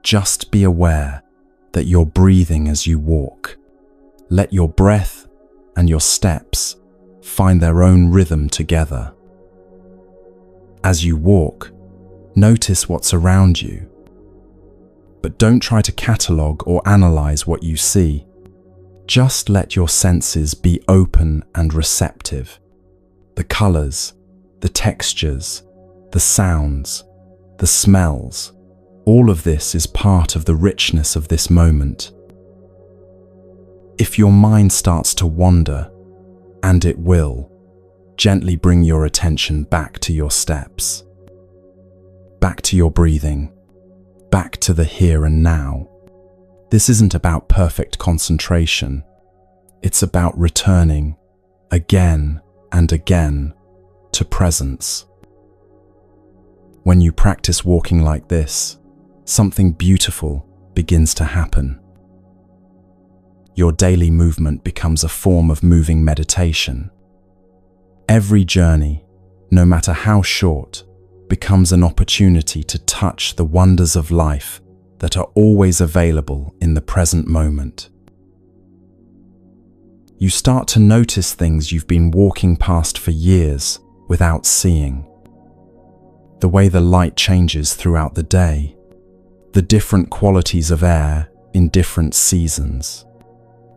Just be aware that you're breathing as you walk. Let your breath and your steps find their own rhythm together. As you walk, notice what's around you. But don't try to catalogue or analyze what you see. Just let your senses be open and receptive. The colors, the textures, the sounds, the smells, all of this is part of the richness of this moment. If your mind starts to wander, and it will, gently bring your attention back to your steps, back to your breathing, back to the here and now. This isn't about perfect concentration. It's about returning again and again to presence. When you practice walking like this, something beautiful begins to happen. Your daily movement becomes a form of moving meditation. Every journey, no matter how short, becomes an opportunity to touch the wonders of life that are always available in the present moment. You start to notice things you've been walking past for years without seeing. The way the light changes throughout the day, the different qualities of air in different seasons,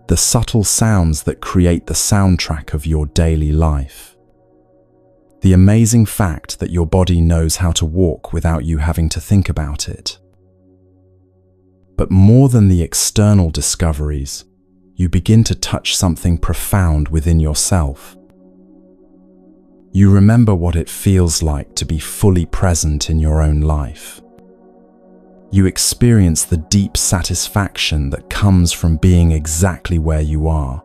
the subtle sounds that create the soundtrack of your daily life. The amazing fact that your body knows how to walk without you having to think about it. But more than the external discoveries, you begin to touch something profound within yourself. You remember what it feels like to be fully present in your own life. You experience the deep satisfaction that comes from being exactly where you are,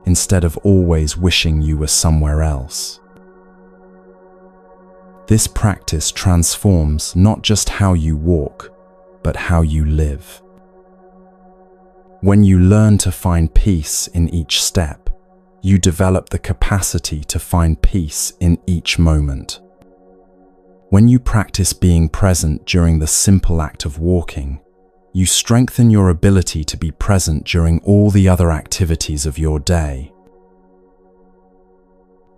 instead of always wishing you were somewhere else. This practice transforms not just how you walk, but how you live. When you learn to find peace in each step, you develop the capacity to find peace in each moment. When you practice being present during the simple act of walking, you strengthen your ability to be present during all the other activities of your day.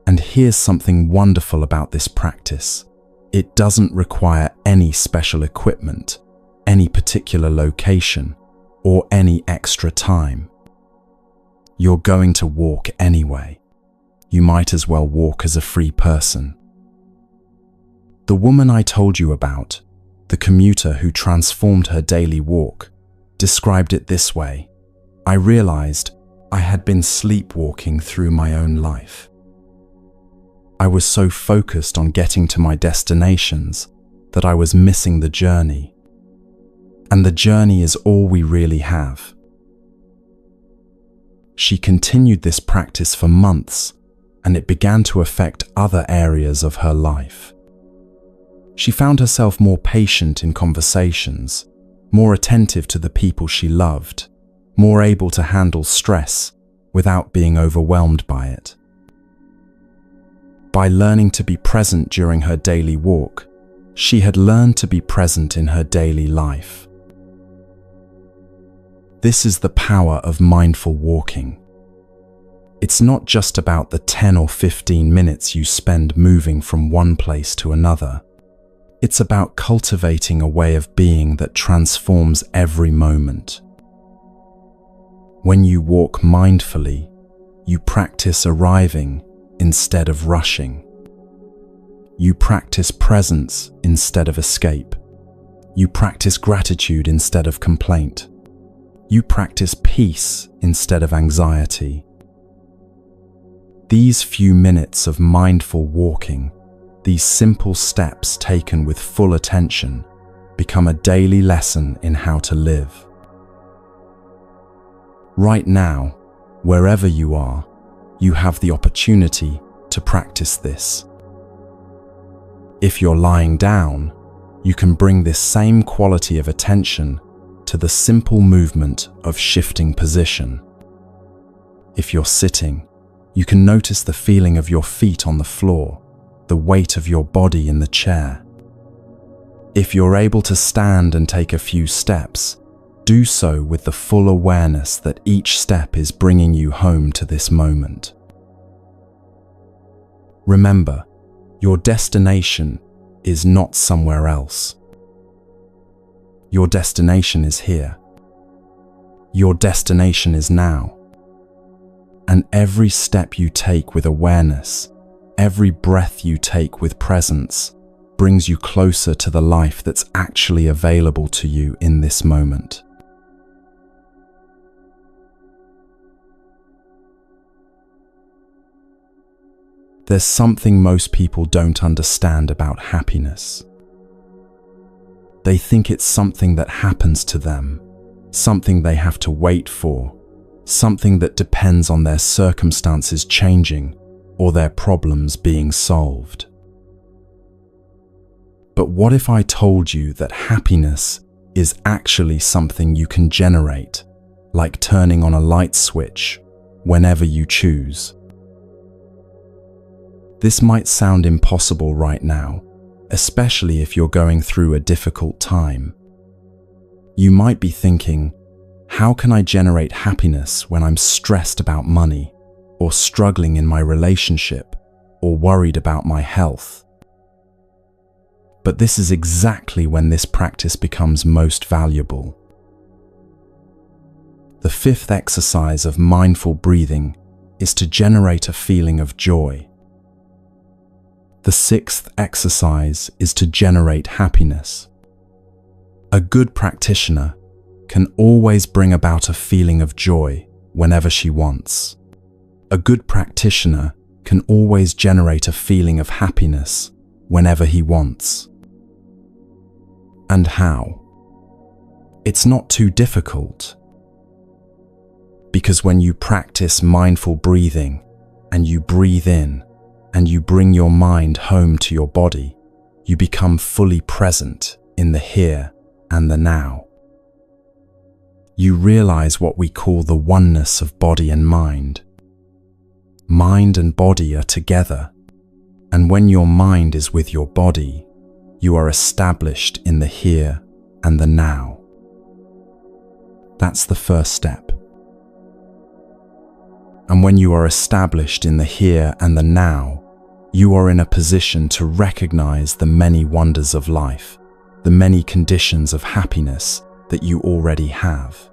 And here's something wonderful about this practice. It doesn't require any special equipment, any particular location, or any extra time. You're going to walk anyway. You might as well walk as a free person. The woman I told you about, the commuter who transformed her daily walk, described it this way: I realized I had been sleepwalking through my own life. I was so focused on getting to my destinations that I was missing the journey. And the journey is all we really have. She continued this practice for months, and it began to affect other areas of her life. She found herself more patient in conversations, more attentive to the people she loved, more able to handle stress without being overwhelmed by it. By learning to be present during her daily walk, she had learned to be present in her daily life. This is the power of mindful walking. It's not just about the 10 or 15 minutes you spend moving from one place to another. It's about cultivating a way of being that transforms every moment. When you walk mindfully, you practice arriving instead of rushing. You practice presence instead of escape. You practice gratitude instead of complaint. You practice peace instead of anxiety. These few minutes of mindful walking, these simple steps taken with full attention, become a daily lesson in how to live. Right now, wherever you are, you have the opportunity to practice this. If you're lying down, you can bring this same quality of attention to the simple movement of shifting position. If you're sitting, you can notice the feeling of your feet on the floor, the weight of your body in the chair. If you're able to stand and take a few steps, do so with the full awareness that each step is bringing you home to this moment. Remember, your destination is not somewhere else. Your destination is here. Your destination is now. And every step you take with awareness, every breath you take with presence, brings you closer to the life that's actually available to you in this moment. There's something most people don't understand about happiness. They think it's something that happens to them, something they have to wait for, something that depends on their circumstances changing or their problems being solved. But what if I told you that happiness is actually something you can generate, like turning on a light switch whenever you choose? This might sound impossible right now, especially if you're going through a difficult time. You might be thinking, how can I generate happiness when I'm stressed about money, or struggling in my relationship, or worried about my health? But this is exactly when this practice becomes most valuable. The fifth exercise of mindful breathing is to generate a feeling of joy. The sixth exercise is to generate happiness. A good practitioner can always bring about a feeling of joy whenever she wants. A good practitioner can always generate a feeling of happiness whenever he wants. And how? It's not too difficult. Because when you practice mindful breathing and you breathe in and you bring your mind home to your body, you become fully present in the here and the now. You realize what we call the oneness of body and mind. Mind and body are together, and when your mind is with your body, you are established in the here and the now. That's the first step. And when you are established in the here and the now, you are in a position to recognize the many wonders of life, the many conditions of happiness that you already have.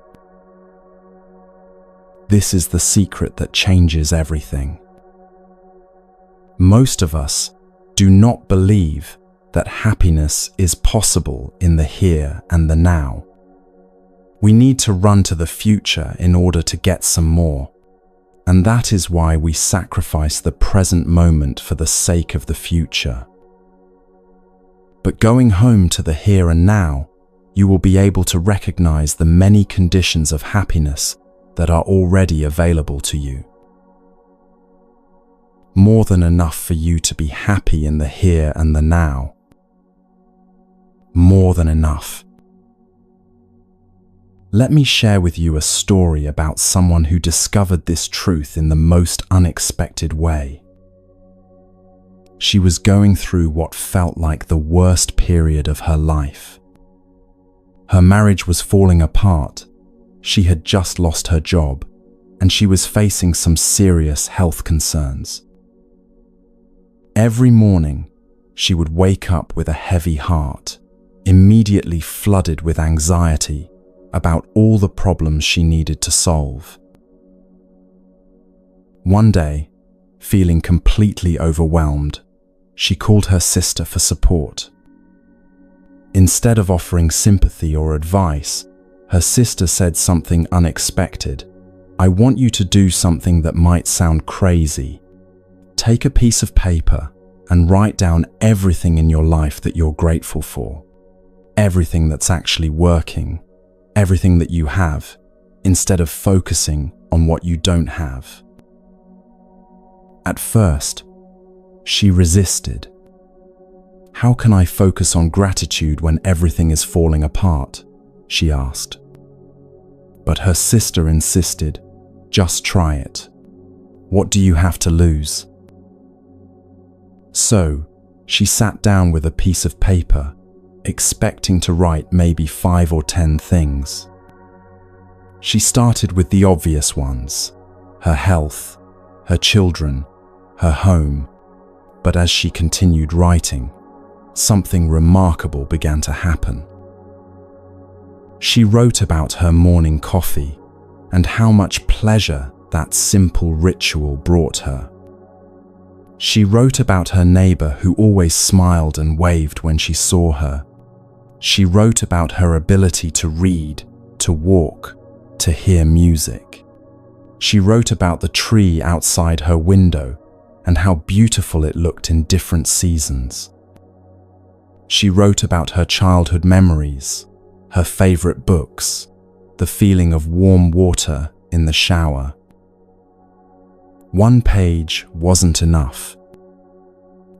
This is the secret that changes everything. Most of us do not believe that happiness is possible in the here and the now. We need to run to the future in order to get some more, and that is why we sacrifice the present moment for the sake of the future. But going home to the here and now, you will be able to recognize the many conditions of happiness that are already available to you. More than enough for you to be happy in the here and the now. More than enough. Let me share with you a story about someone who discovered this truth in the most unexpected way. She was going through what felt like the worst period of her life. Her marriage was falling apart, she had just lost her job, and she was facing some serious health concerns. Every morning, she would wake up with a heavy heart, immediately flooded with anxiety about all the problems she needed to solve. One day, feeling completely overwhelmed, she called her sister for support. Instead of offering sympathy or advice, her sister said something unexpected. "I want you to do something that might sound crazy. Take a piece of paper and write down everything in your life that you're grateful for, everything that's actually working, everything that you have, instead of focusing on what you don't have." At first, she resisted. "How can I focus on gratitude when everything is falling apart?" she asked. But her sister insisted, "Just try it. What do you have to lose?" So, she sat down with a piece of paper, expecting to write maybe 5 or 10 things. She started with the obvious ones: her health, her children, her home. But as she continued writing, something remarkable began to happen. She wrote about her morning coffee and how much pleasure that simple ritual brought her. She wrote about her neighbor who always smiled and waved when she saw her. She wrote about her ability to read, to walk, to hear music. She wrote about the tree outside her window and how beautiful it looked in different seasons. She wrote about her childhood memories, her favorite books, the feeling of warm water in the shower. 1 page wasn't enough.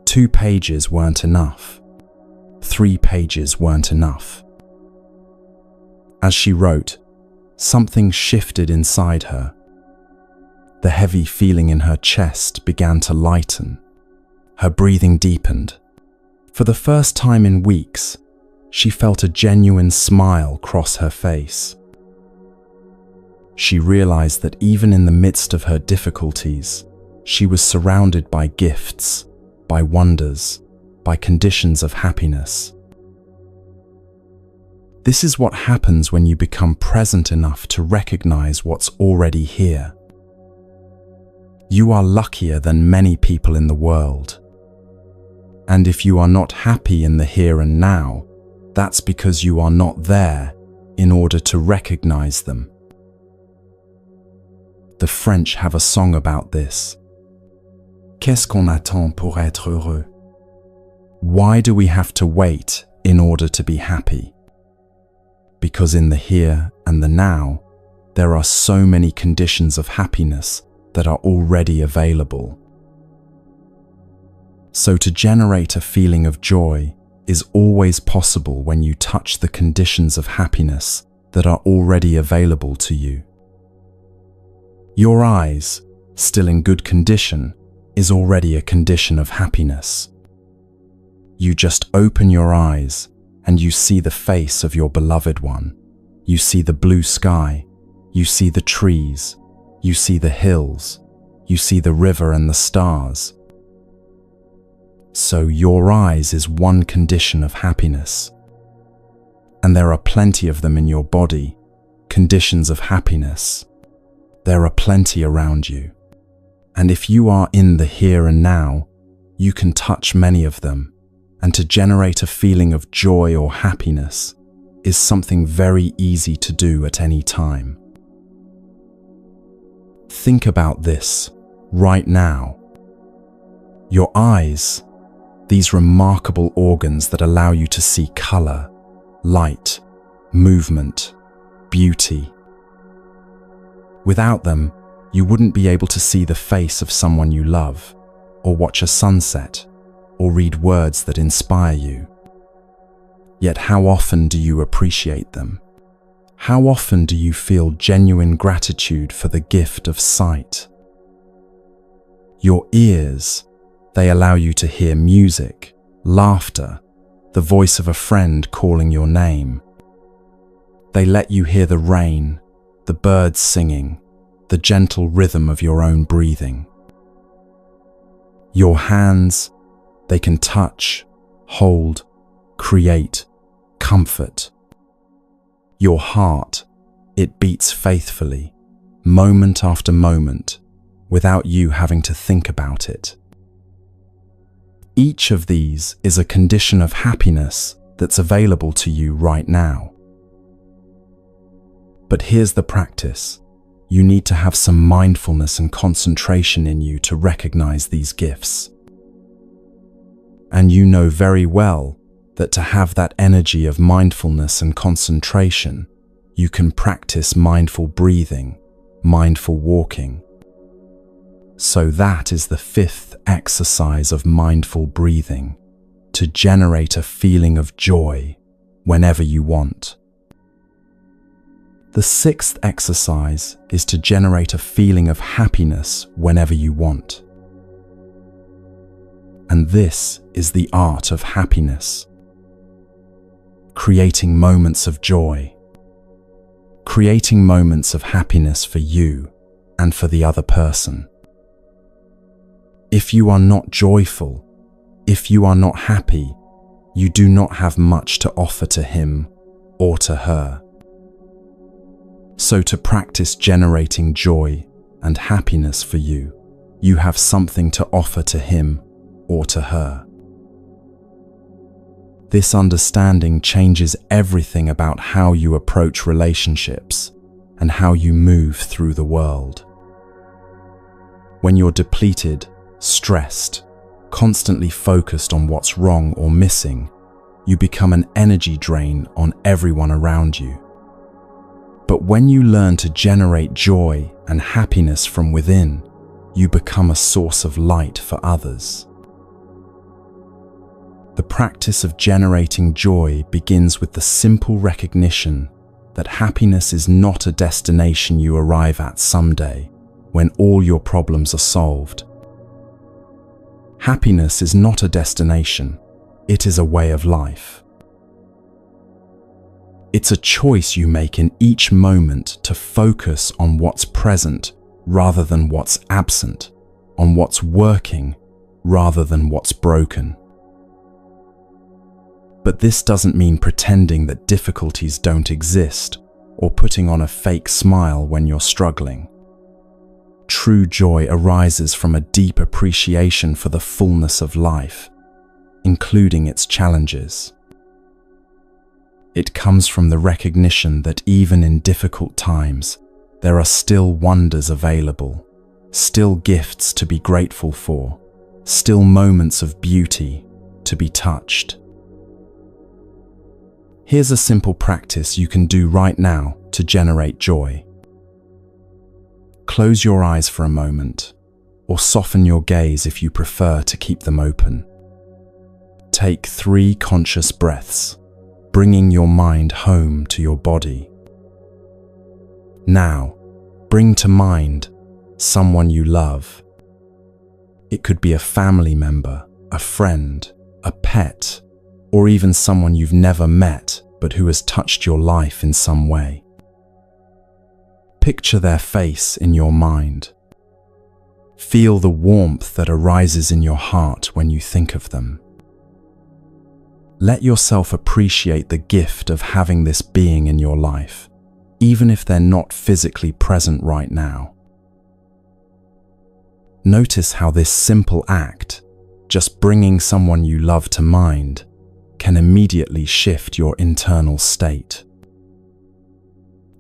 2 pages weren't enough. 3 pages weren't enough. As she wrote, something shifted inside her. The heavy feeling in her chest began to lighten. Her breathing deepened. For the first time in weeks, she felt a genuine smile cross her face. She realized that even in the midst of her difficulties, she was surrounded by gifts, by wonders, by conditions of happiness. This is what happens when you become present enough to recognize what's already here. You are luckier than many people in the world. And if you are not happy in the here and now, that's because you are not there in order to recognize them. The French have a song about this. Qu'est-ce qu'on attend pour être heureux? Why do we have to wait in order to be happy? Because in the here and the now, there are so many conditions of happiness that are already available. So to generate a feeling of joy is always possible when you touch the conditions of happiness that are already available to you. Your eyes, still in good condition, is already a condition of happiness. You just open your eyes and you see the face of your beloved one. You see the blue sky, you see the trees, you see the hills, you see the river and the stars. So your eyes is one condition of happiness. And there are plenty of them in your body, conditions of happiness. There are plenty around you. And if you are in the here and now, you can touch many of them, and to generate a feeling of joy or happiness is something very easy to do at any time. Think about this right now. Your eyes, these remarkable organs that allow you to see color, light, movement, beauty. Without them, you wouldn't be able to see the face of someone you love, or watch a sunset, or read words that inspire you. Yet how often do you appreciate them? How often do you feel genuine gratitude for the gift of sight? Your ears, they allow you to hear music, laughter, the voice of a friend calling your name. They let you hear the rain, the birds singing, the gentle rhythm of your own breathing. Your hands, they can touch, hold, create, comfort. Your heart, it beats faithfully, moment after moment, without you having to think about it. Each of these is a condition of happiness that's available to you right now. But here's the practice. You need to have some mindfulness and concentration in you to recognize these gifts. And you know very well that to have that energy of mindfulness and concentration, you can practice mindful breathing, mindful walking. So that is the fifth exercise of mindful breathing, to generate a feeling of joy whenever you want. The sixth exercise is to generate a feeling of happiness whenever you want. And this is the art of happiness. Creating moments of joy. Creating moments of happiness for you and for the other person. If you are not joyful, if you are not happy, you do not have much to offer to him or to her. So to practice generating joy and happiness for you, you have something to offer to him or to her. This understanding changes everything about how you approach relationships and how you move through the world. When you're depleted, stressed, constantly focused on what's wrong or missing, you become an energy drain on everyone around you. But when you learn to generate joy and happiness from within, you become a source of light for others. The practice of generating joy begins with the simple recognition that happiness is not a destination you arrive at someday when all your problems are solved. Happiness is not a destination, it is a way of life. It's a choice you make in each moment to focus on what's present rather than what's absent, on what's working rather than what's broken. But this doesn't mean pretending that difficulties don't exist or putting on a fake smile when you're struggling. True joy arises from a deep appreciation for the fullness of life, including its challenges. It comes from the recognition that even in difficult times, there are still wonders available, still gifts to be grateful for, still moments of beauty to be touched. Here's a simple practice you can do right now to generate joy. Close your eyes for a moment, or soften your gaze if you prefer to keep them open. Take 3 conscious breaths, bringing your mind home to your body. Now, bring to mind someone you love. It could be a family member, a friend, a pet, or even someone you've never met but who has touched your life in some way. Picture their face in your mind. Feel the warmth that arises in your heart when you think of them. Let yourself appreciate the gift of having this being in your life, even if they're not physically present right now. Notice how this simple act, just bringing someone you love to mind, can immediately shift your internal state.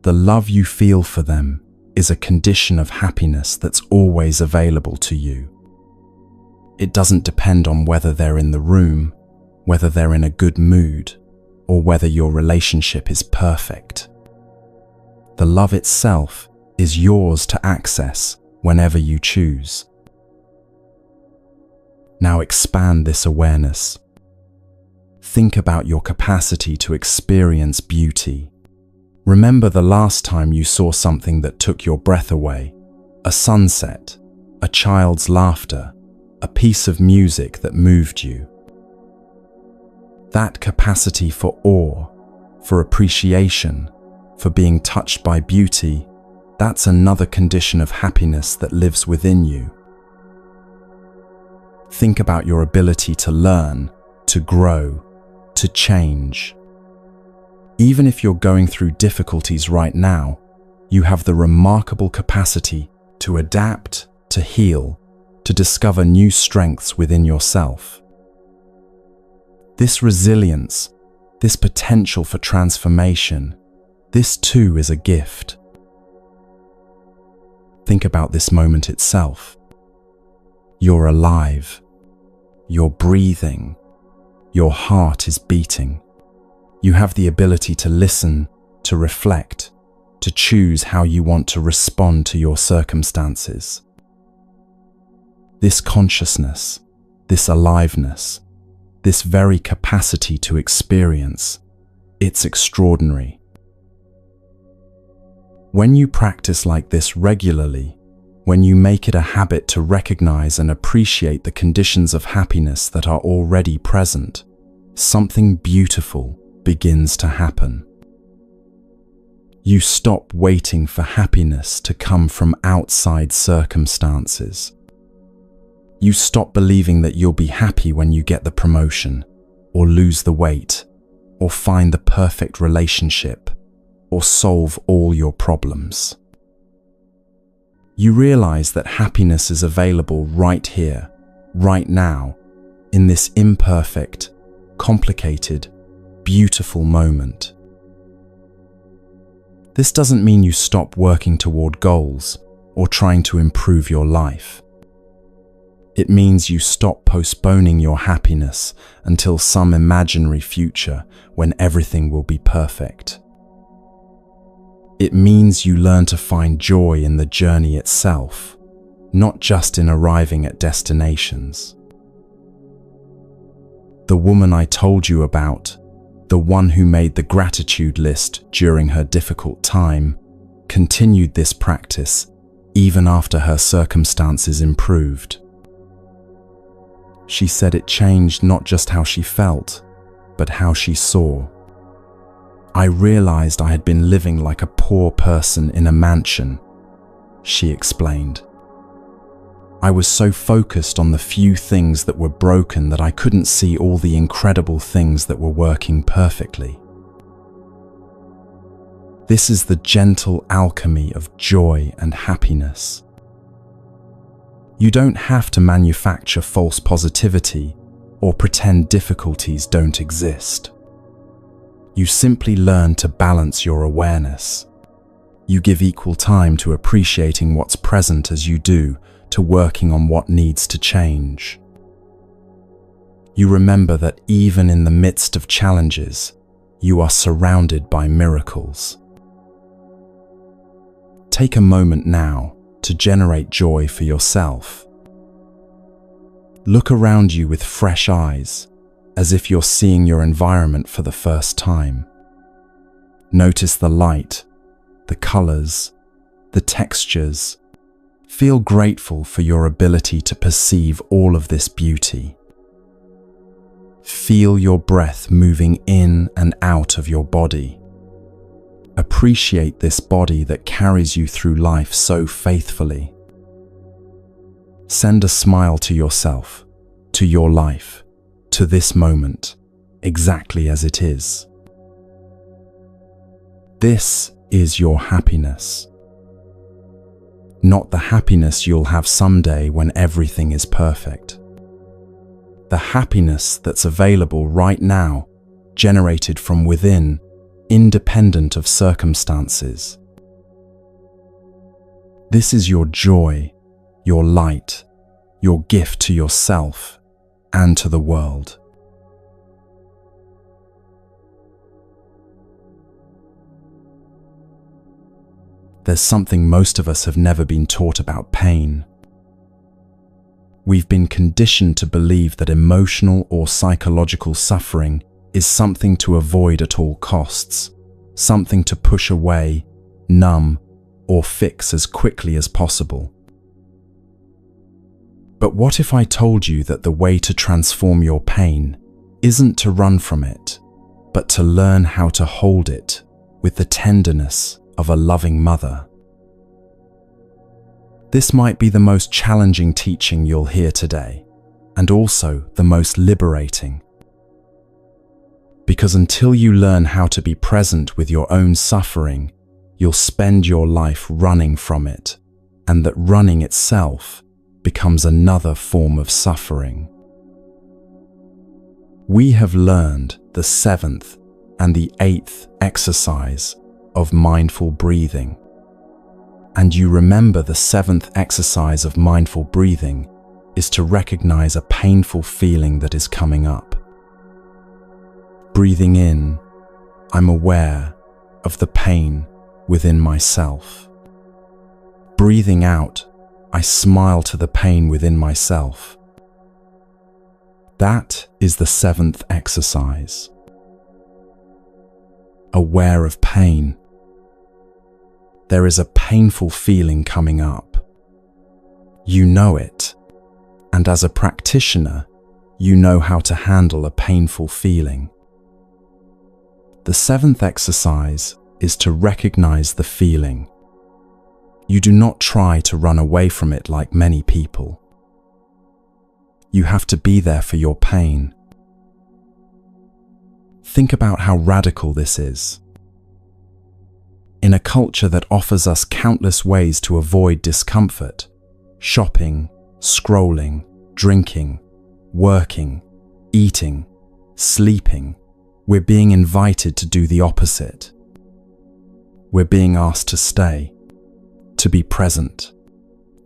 The love you feel for them is a condition of happiness that's always available to you. It doesn't depend on whether they're in the room, whether they're in a good mood, or whether your relationship is perfect. The love itself is yours to access whenever you choose. Now expand this awareness. Think about your capacity to experience beauty. Remember the last time you saw something that took your breath away, a sunset, a child's laughter, a piece of music that moved you. That capacity for awe, for appreciation, for being touched by beauty, that's another condition of happiness that lives within you. Think about your ability to learn, to grow, to change. Even if you're going through difficulties right now, you have the remarkable capacity to adapt, to heal, to discover new strengths within yourself. This resilience, this potential for transformation, this too is a gift. Think about this moment itself. You're alive. You're breathing. Your heart is beating. You have the ability to listen, to reflect, to choose how you want to respond to your circumstances. This consciousness, this aliveness, this very capacity to experience, it's extraordinary. When you practice like this regularly, when you make it a habit to recognize and appreciate the conditions of happiness that are already present, something beautiful begins to happen. You stop waiting for happiness to come from outside circumstances. You stop believing that you'll be happy when you get the promotion, or lose the weight, or find the perfect relationship, or solve all your problems. You realize that happiness is available right here, right now, in this imperfect, complicated, beautiful moment. This doesn't mean you stop working toward goals or trying to improve your life. It means you stop postponing your happiness until some imaginary future when everything will be perfect. It means you learn to find joy in the journey itself, not just in arriving at destinations. The woman I told you about, the one who made the gratitude list during her difficult time, continued this practice even after her circumstances improved. She said it changed not just how she felt, but how she saw. I realized I had been living like a poor person in a mansion, she explained. I was so focused on the few things that were broken that I couldn't see all the incredible things that were working perfectly. This is the gentle alchemy of joy and happiness. You don't have to manufacture false positivity or pretend difficulties don't exist. You simply learn to balance your awareness. You give equal time to appreciating what's present as you do to working on what needs to change. You remember that even in the midst of challenges, you are surrounded by miracles. Take a moment now to generate joy for yourself. Look around you with fresh eyes, as if you're seeing your environment for the first time. Notice the light, the colors, the textures. Feel grateful for your ability to perceive all of this beauty. Feel your breath moving in and out of your body. Appreciate this body that carries you through life so faithfully. Send a smile to yourself, to your life, to this moment, exactly as it is. This is your happiness. Not the happiness you'll have someday when everything is perfect. The happiness that's available right now, generated from within, independent of circumstances. This is your joy, your light, your gift to yourself and to the world. There's something most of us have never been taught about pain. We've been conditioned to believe that emotional or psychological suffering is something to avoid at all costs, something to push away, numb, or fix as quickly as possible. But what if I told you that the way to transform your pain isn't to run from it, but to learn how to hold it with the tenderness of a loving mother? This might be the most challenging teaching you'll hear today, and also the most liberating. Because until you learn how to be present with your own suffering, you'll spend your life running from it, and that running itself becomes another form of suffering. We have learned the 7th and the 8th exercise of mindful breathing. And you remember the 7th exercise of mindful breathing is to recognize a painful feeling that is coming up. Breathing in, I'm aware of the pain within myself. Breathing out, I smile to the pain within myself. That is the 7th exercise. Aware of pain. There is a painful feeling coming up. You know it, and as a practitioner, you know how to handle a painful feeling. The 7th exercise is to recognize the feeling. You do not try to run away from it like many people. You have to be there for your pain. Think about how radical this is. In a culture that offers us countless ways to avoid discomfort, shopping, scrolling, drinking, working, eating, sleeping, we're being invited to do the opposite. We're being asked to stay, to be present,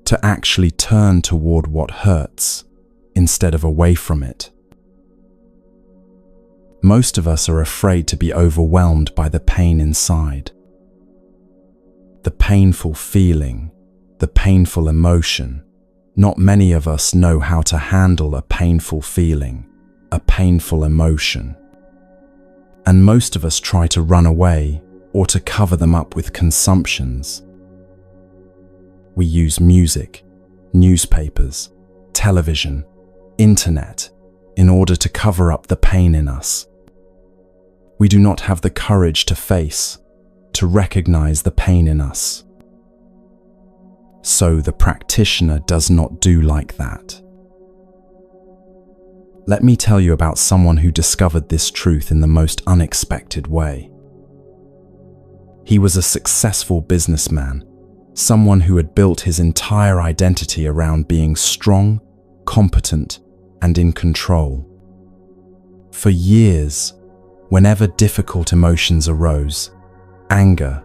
to actually turn toward what hurts instead of away from it. Most of us are afraid to be overwhelmed by the pain inside. The painful feeling, the painful emotion. Not many of us know how to handle a painful feeling, a painful emotion. And most of us try to run away or to cover them up with consumptions. We use music, newspapers, television, internet in order to cover up the pain in us. We do not have the courage to face, to recognize the pain in us. So the practitioner does not do like that. Let me tell you about someone who discovered this truth in the most unexpected way. He was a successful businessman, someone who had built his entire identity around being strong, competent, and in control. For years, whenever difficult emotions arose, anger,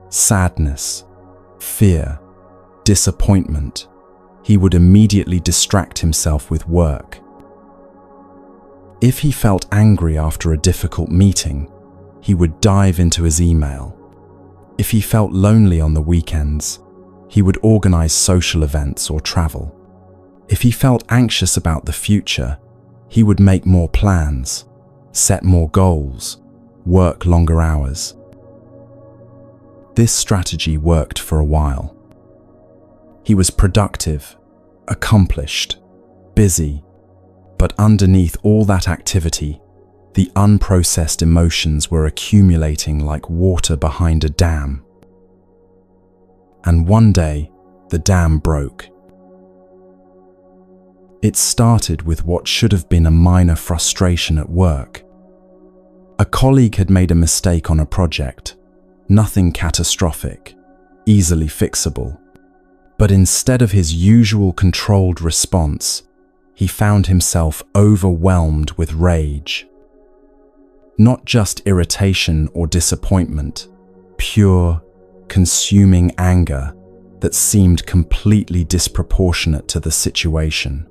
sadness, fear, disappointment, he would immediately distract himself with work. If he felt angry after a difficult meeting, he would dive into his email. If he felt lonely on the weekends, he would organize social events or travel. If he felt anxious about the future, he would make more plans, set more goals, work longer hours. This strategy worked for a while. He was productive, accomplished, busy, but underneath all that activity, the unprocessed emotions were accumulating like water behind a dam. And one day, the dam broke. It started with what should have been a minor frustration at work. A colleague had made a mistake on a project, nothing catastrophic, easily fixable. But instead of his usual controlled response, he found himself overwhelmed with rage. Not just irritation or disappointment, pure, consuming anger that seemed completely disproportionate to the situation.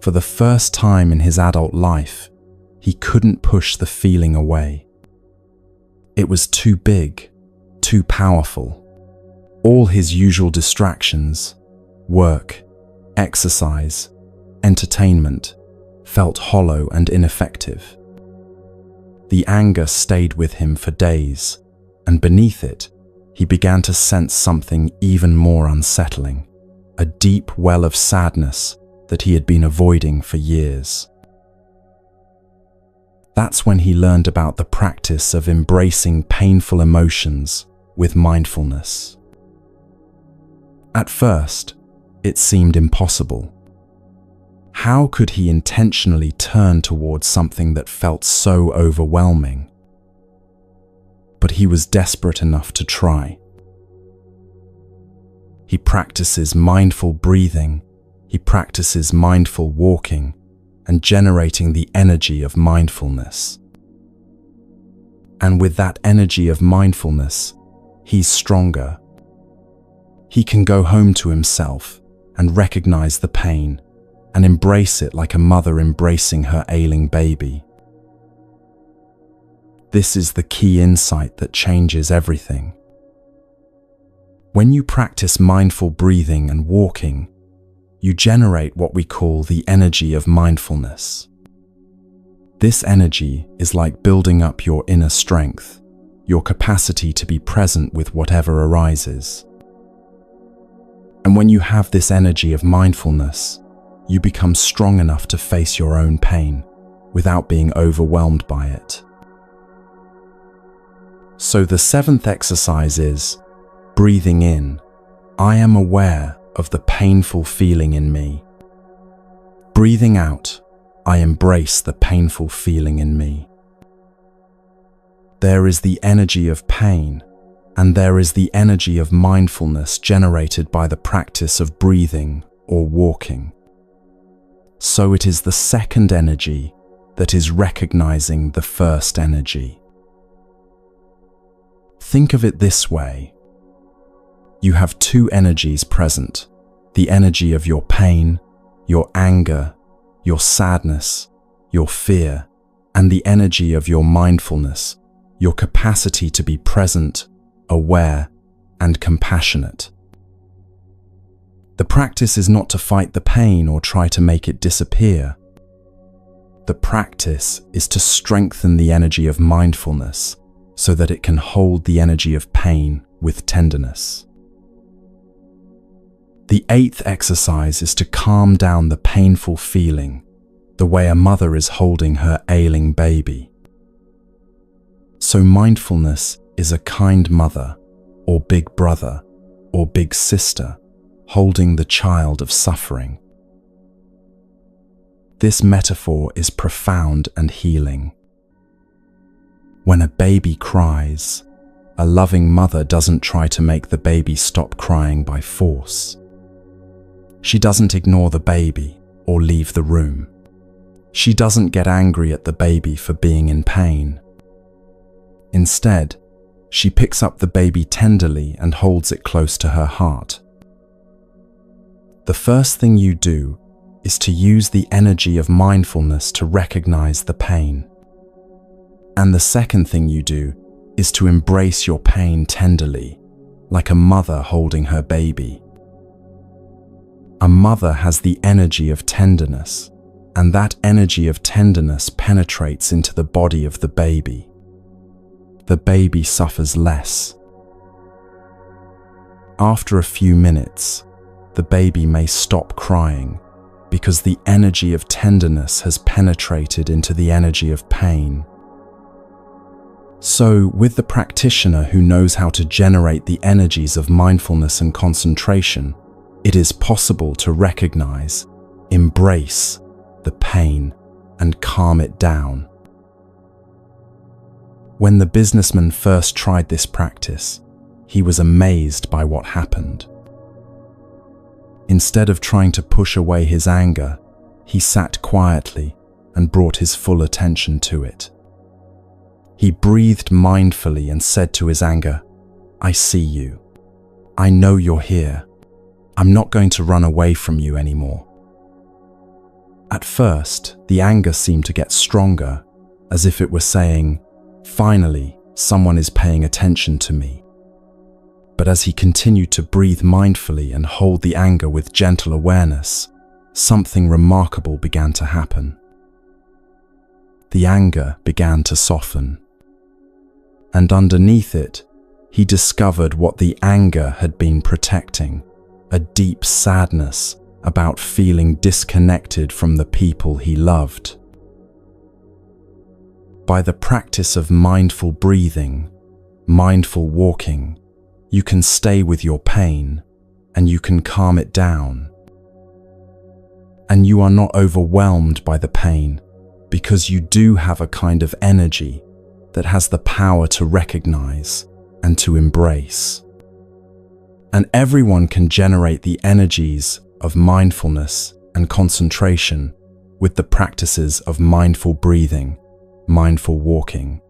For the first time in his adult life, he couldn't push the feeling away. It was too big, too powerful. All his usual distractions, work, exercise, entertainment, felt hollow and ineffective. The anger stayed with him for days, and beneath it, he began to sense something even more unsettling, a deep well of sadness that he had been avoiding for years. That's when he learned about the practice of embracing painful emotions with mindfulness. At first, it seemed impossible. How could he intentionally turn towards something that felt so overwhelming? But he was desperate enough to try. He practices mindful breathing, he practices mindful walking, and generating the energy of mindfulness. And with that energy of mindfulness, he's stronger. He can go home to himself and recognize the pain and embrace it like a mother embracing her ailing baby. This is the key insight that changes everything. When you practice mindful breathing and walking, you generate what we call the energy of mindfulness. This energy is like building up your inner strength, your capacity to be present with whatever arises. And when you have this energy of mindfulness, you become strong enough to face your own pain without being overwhelmed by it. So the seventh exercise is breathing in. I am aware of the painful feeling in me. Breathing out, I embrace the painful feeling in me. There is the energy of pain, and there is the energy of mindfulness generated by the practice of breathing or walking. So it is the second energy that is recognizing the first energy. Think of it this way. You have two energies present, the energy of your pain, your anger, your sadness, your fear, and the energy of your mindfulness, your capacity to be present, aware, and compassionate. The practice is not to fight the pain or try to make it disappear. The practice is to strengthen the energy of mindfulness so that it can hold the energy of pain with tenderness. The eighth exercise is to calm down the painful feeling, the way a mother is holding her ailing baby. So mindfulness is a kind mother, or big brother, or big sister, holding the child of suffering. This metaphor is profound and healing. When a baby cries, a loving mother doesn't try to make the baby stop crying by force. She doesn't ignore the baby or leave the room. She doesn't get angry at the baby for being in pain. Instead, she picks up the baby tenderly and holds it close to her heart. The first thing you do is to use the energy of mindfulness to recognize the pain. And the second thing you do is to embrace your pain tenderly, like a mother holding her baby. A mother has the energy of tenderness, and that energy of tenderness penetrates into the body of the baby. The baby suffers less. After a few minutes, the baby may stop crying because the energy of tenderness has penetrated into the energy of pain. So, with the practitioner who knows how to generate the energies of mindfulness and concentration, it is possible to recognize, embrace the pain, and calm it down. When the businessman first tried this practice, he was amazed by what happened. Instead of trying to push away his anger, he sat quietly and brought his full attention to it. He breathed mindfully and said to his anger, "I see you. I know you're here. I'm not going to run away from you anymore." At first, the anger seemed to get stronger, as if it were saying, "Finally, someone is paying attention to me." But as he continued to breathe mindfully and hold the anger with gentle awareness, something remarkable began to happen. The anger began to soften. And underneath it, he discovered what the anger had been protecting, a deep sadness about feeling disconnected from the people he loved. By the practice of mindful breathing, mindful walking, you can stay with your pain and you can calm it down. And you are not overwhelmed by the pain because you do have a kind of energy that has the power to recognize and to embrace. And everyone can generate the energies of mindfulness and concentration with the practices of mindful breathing, mindful walking.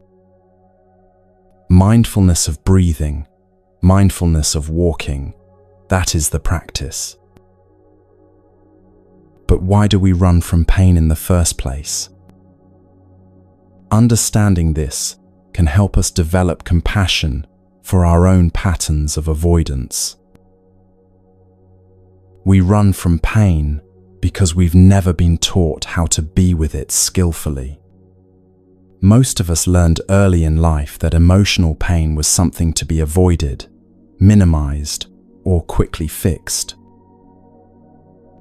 Mindfulness of breathing, mindfulness of walking, that is the practice. But why do we run from pain in the first place? Understanding this can help us develop compassion for our own patterns of avoidance. We run from pain because we've never been taught how to be with it skillfully. Most of us learned early in life that emotional pain was something to be avoided, minimized, or quickly fixed.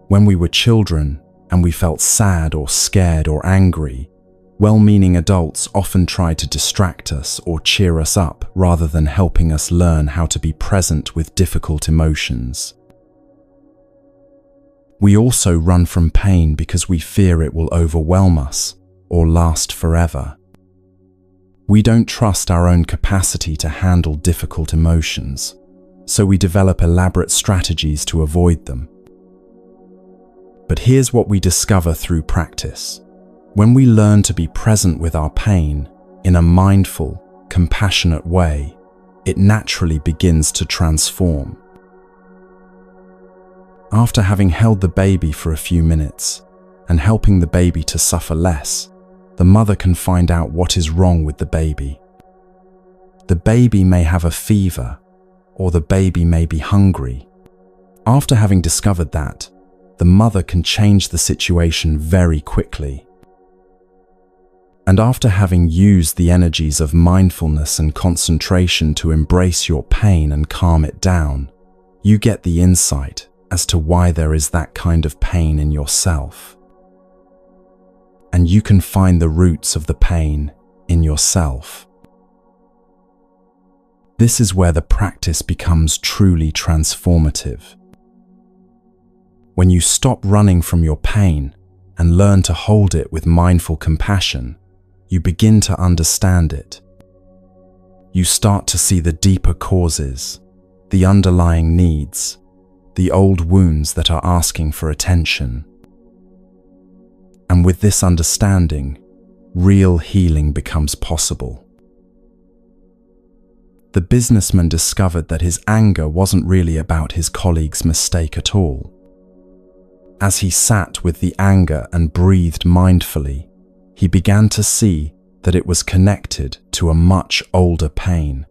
When we were children and we felt sad or scared or angry, well-meaning adults often tried to distract us or cheer us up rather than helping us learn how to be present with difficult emotions. We also run from pain because we fear it will overwhelm us or last forever. We don't trust our own capacity to handle difficult emotions, so we develop elaborate strategies to avoid them. But here's what we discover through practice. When we learn to be present with our pain in a mindful, compassionate way, it naturally begins to transform. After having held the baby for a few minutes and helping the baby to suffer less, the mother can find out what is wrong with the baby. The baby may have a fever, or the baby may be hungry. After having discovered that, the mother can change the situation very quickly. And after having used the energies of mindfulness and concentration to embrace your pain and calm it down, you get the insight as to why there is that kind of pain in yourself. And you can find the roots of the pain in yourself. This is where the practice becomes truly transformative. When you stop running from your pain and learn to hold it with mindful compassion, you begin to understand it. You start to see the deeper causes, the underlying needs, the old wounds that are asking for attention. And with this understanding, real healing becomes possible. The businessman discovered that his anger wasn't really about his colleague's mistake at all. As he sat with the anger and breathed mindfully, he began to see that it was connected to a much older pain.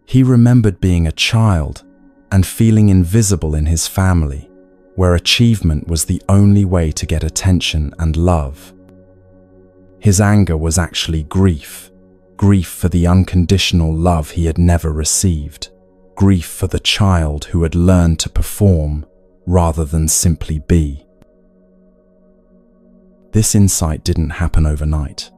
He remembered being a child and feeling invisible in his family, where achievement was the only way to get attention and love. His anger was actually grief for the unconditional love he had never received, grief for the child who had learned to perform rather than simply be. This insight didn't happen overnight.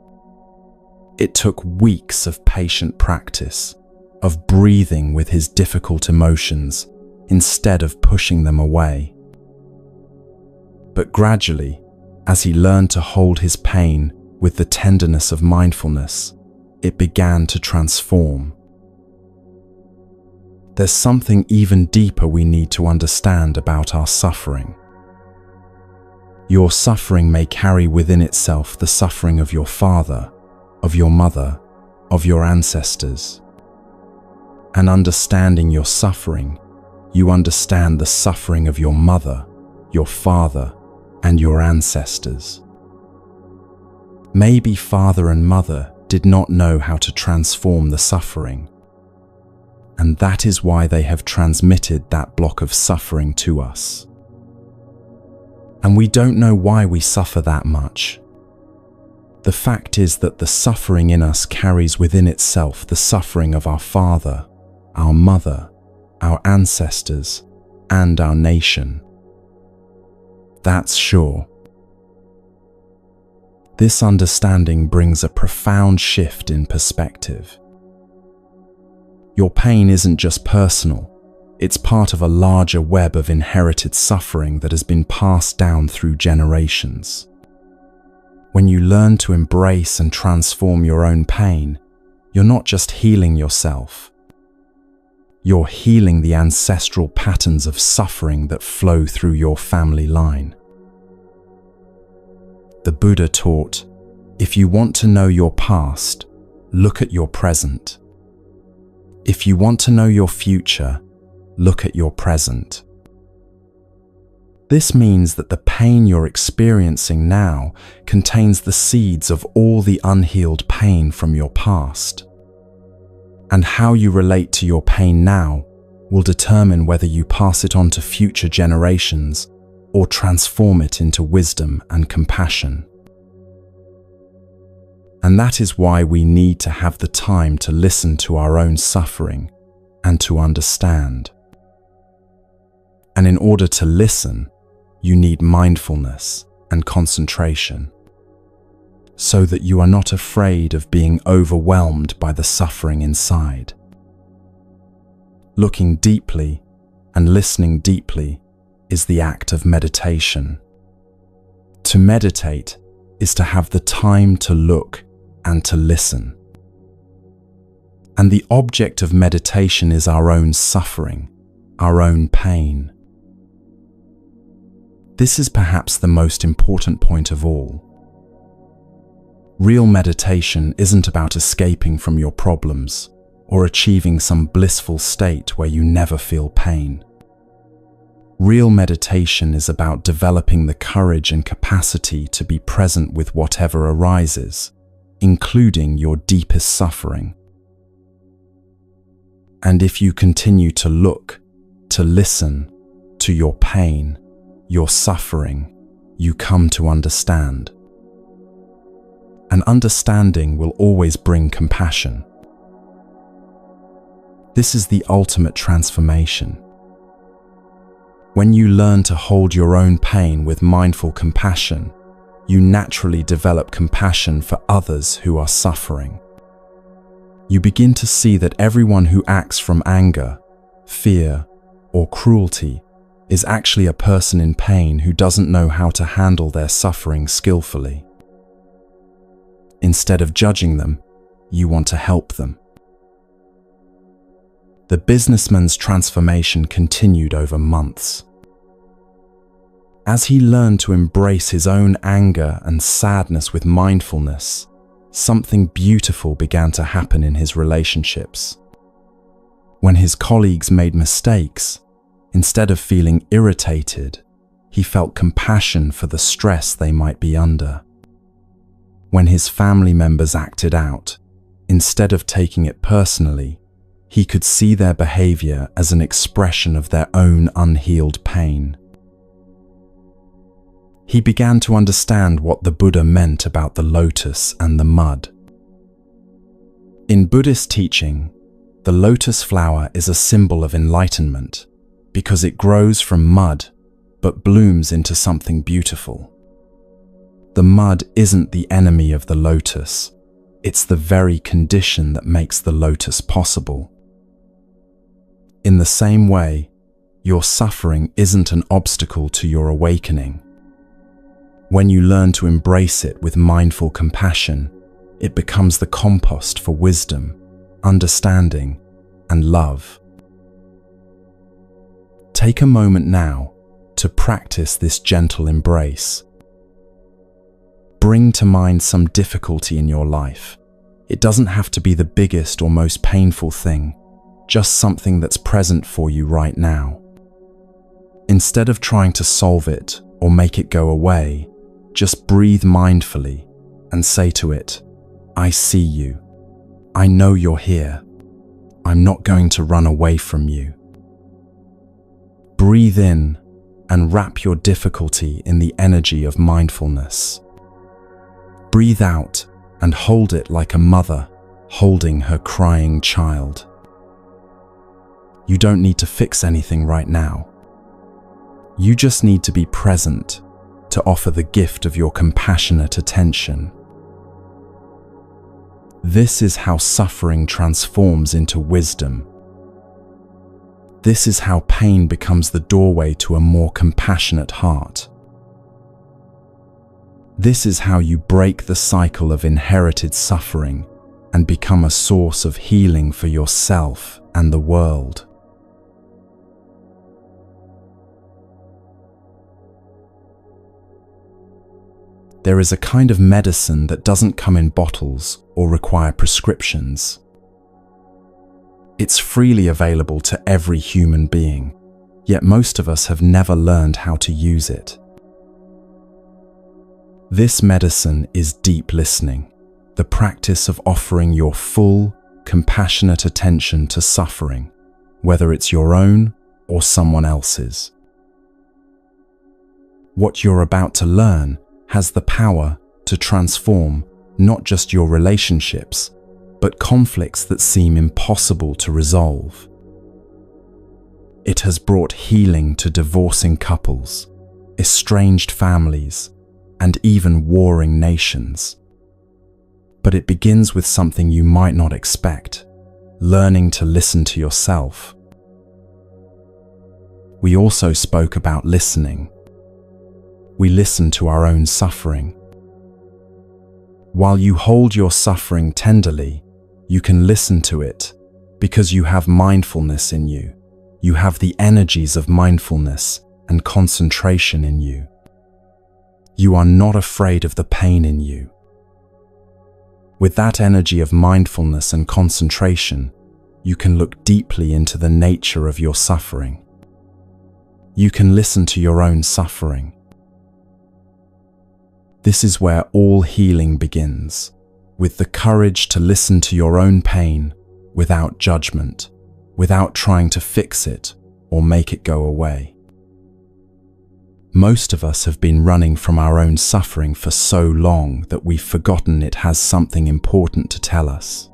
It took weeks of patient practice, of breathing with his difficult emotions instead of pushing them away. But gradually, as he learned to hold his pain with the tenderness of mindfulness, it began to transform. There's something even deeper we need to understand about our suffering. Your suffering may carry within itself the suffering of your father, of your mother, of your ancestors. And understanding your suffering, you understand the suffering of your mother, your father, and your ancestors. Maybe father and mother did not know how to transform the suffering, and that is why they have transmitted that block of suffering to us. And we don't know why we suffer that much. The fact is that the suffering in us carries within itself the suffering of our father, our mother, our ancestors, and our nation. That's sure. This understanding brings a profound shift in perspective. Your pain isn't just personal, it's part of a larger web of inherited suffering that has been passed down through generations. When you learn to embrace and transform your own pain, you're not just healing yourself. You're healing the ancestral patterns of suffering that flow through your family line. The Buddha taught, if you want to know your past, look at your present. If you want to know your future, look at your present. This means that the pain you're experiencing now contains the seeds of all the unhealed pain from your past. And how you relate to your pain now will determine whether you pass it on to future generations or transform it into wisdom and compassion. And that is why we need to have the time to listen to our own suffering and to understand. And in order to listen, you need mindfulness and concentration, so that you are not afraid of being overwhelmed by the suffering inside. Looking deeply and listening deeply is the act of meditation. To meditate is to have the time to look and to listen. And the object of meditation is our own suffering, our own pain. This is perhaps the most important point of all. Real meditation isn't about escaping from your problems or achieving some blissful state where you never feel pain. Real meditation is about developing the courage and capacity to be present with whatever arises, including your deepest suffering. And if you continue to look, to listen to your pain, your suffering, you come to understand. And understanding will always bring compassion. This is the ultimate transformation. When you learn to hold your own pain with mindful compassion, you naturally develop compassion for others who are suffering. You begin to see that everyone who acts from anger, fear, or cruelty is actually a person in pain who doesn't know how to handle their suffering skillfully. Instead of judging them, you want to help them. The businessman's transformation continued over months. As he learned to embrace his own anger and sadness with mindfulness, something beautiful began to happen in his relationships. When his colleagues made mistakes, instead of feeling irritated, he felt compassion for the stress they might be under. When his family members acted out, instead of taking it personally, he could see their behavior as an expression of their own unhealed pain. He began to understand what the Buddha meant about the lotus and the mud. In Buddhist teaching, the lotus flower is a symbol of enlightenment because it grows from mud but blooms into something beautiful. The mud isn't the enemy of the lotus, it's the very condition that makes the lotus possible. In the same way, your suffering isn't an obstacle to your awakening. When you learn to embrace it with mindful compassion, it becomes the compost for wisdom, understanding, and love. Take a moment now to practice this gentle embrace. Bring to mind some difficulty in your life. It doesn't have to be the biggest or most painful thing, just something that's present for you right now. Instead of trying to solve it or make it go away, just breathe mindfully and say to it, "I see you. I know you're here. I'm not going to run away from you." Breathe in and wrap your difficulty in the energy of mindfulness. Breathe out and hold it like a mother holding her crying child. You don't need to fix anything right now. You just need to be present to offer the gift of your compassionate attention. This is how suffering transforms into wisdom. This is how pain becomes the doorway to a more compassionate heart. This is how you break the cycle of inherited suffering and become a source of healing for yourself and the world. There is a kind of medicine that doesn't come in bottles or require prescriptions. It's freely available to every human being, yet most of us have never learned how to use it. This medicine is deep listening, the practice of offering your full, compassionate attention to suffering, whether it's your own or someone else's. What you're about to learn has the power to transform not just your relationships, but conflicts that seem impossible to resolve. It has brought healing to divorcing couples, estranged families, and even warring nations. But it begins with something you might not expect: learning to listen to yourself. We also spoke about listening. We listen to our own suffering. While you hold your suffering tenderly, you can listen to it because you have mindfulness in you. You have the energies of mindfulness and concentration in you. You are not afraid of the pain in you. With that energy of mindfulness and concentration, you can look deeply into the nature of your suffering. You can listen to your own suffering. This is where all healing begins, with the courage to listen to your own pain without judgment, without trying to fix it or make it go away. Most of us have been running from our own suffering for so long that we've forgotten it has something important to tell us.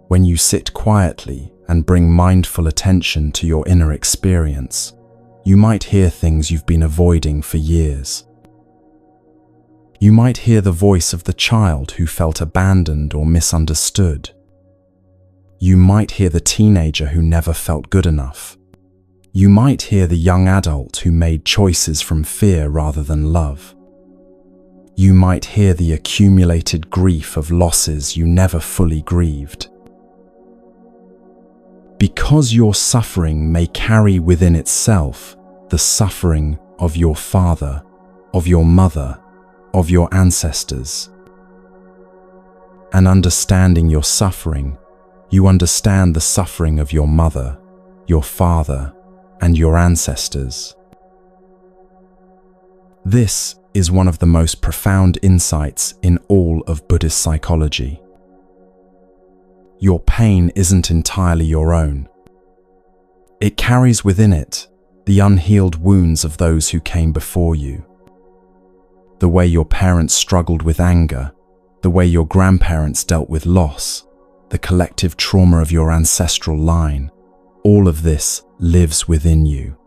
When you sit quietly and bring mindful attention to your inner experience, you might hear things you've been avoiding for years. You might hear the voice of the child who felt abandoned or misunderstood. You might hear the teenager who never felt good enough. You might hear the young adult who made choices from fear rather than love. You might hear the accumulated grief of losses you never fully grieved. Because your suffering may carry within itself the suffering of your father, of your mother, of your ancestors. And understanding your suffering, you understand the suffering of your mother, your father, and your ancestors. This is one of the most profound insights in all of Buddhist psychology. Your pain isn't entirely your own. It carries within it the unhealed wounds of those who came before you. The way your parents struggled with anger, the way your grandparents dealt with loss, the collective trauma of your ancestral line, all of this lives within you.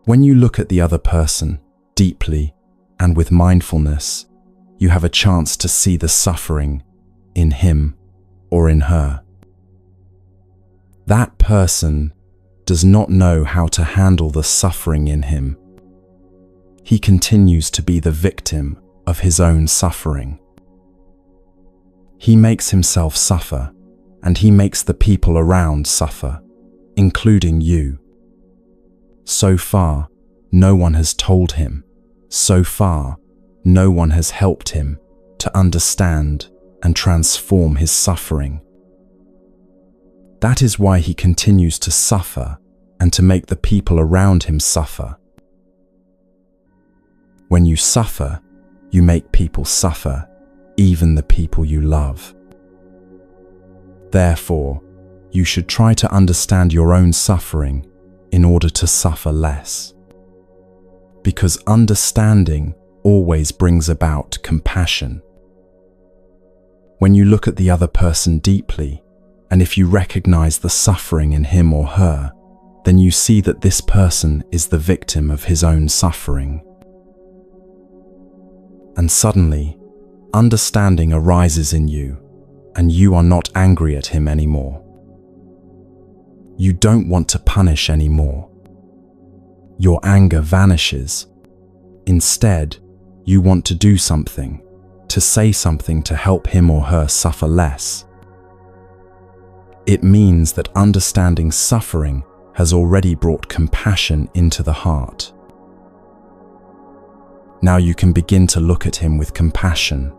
When you look at the other person deeply and with mindfulness, you have a chance to see the suffering in him or in her. That person does not know how to handle the suffering in him. He continues to be the victim of his own suffering. He makes himself suffer, and he makes the people around suffer, including you. So far, no one has told him. So far, no one has helped him to understand and transform his suffering. That is why he continues to suffer and to make the people around him suffer. When you suffer, you make people suffer, even the people you love. Therefore, you should try to understand your own suffering in order to suffer less. Because understanding always brings about compassion. When you look at the other person deeply, and if you recognize the suffering in him or her, then you see that this person is the victim of his own suffering. And suddenly, understanding arises in you, and you are not angry at him anymore. You don't want to punish anymore. Your anger vanishes. Instead, you want to do something, to say something to help him or her suffer less. It means that understanding suffering has already brought compassion into the heart. Now you can begin to look at him with compassion,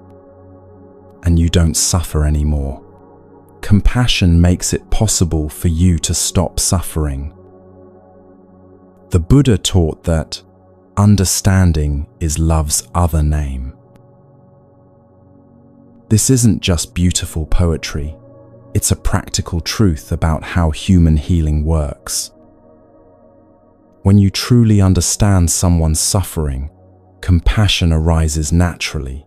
and you don't suffer anymore. Compassion makes it possible for you to stop suffering. The Buddha taught that understanding is love's other name. This isn't just beautiful poetry, it's a practical truth about how human healing works. When you truly understand someone's suffering, compassion arises naturally.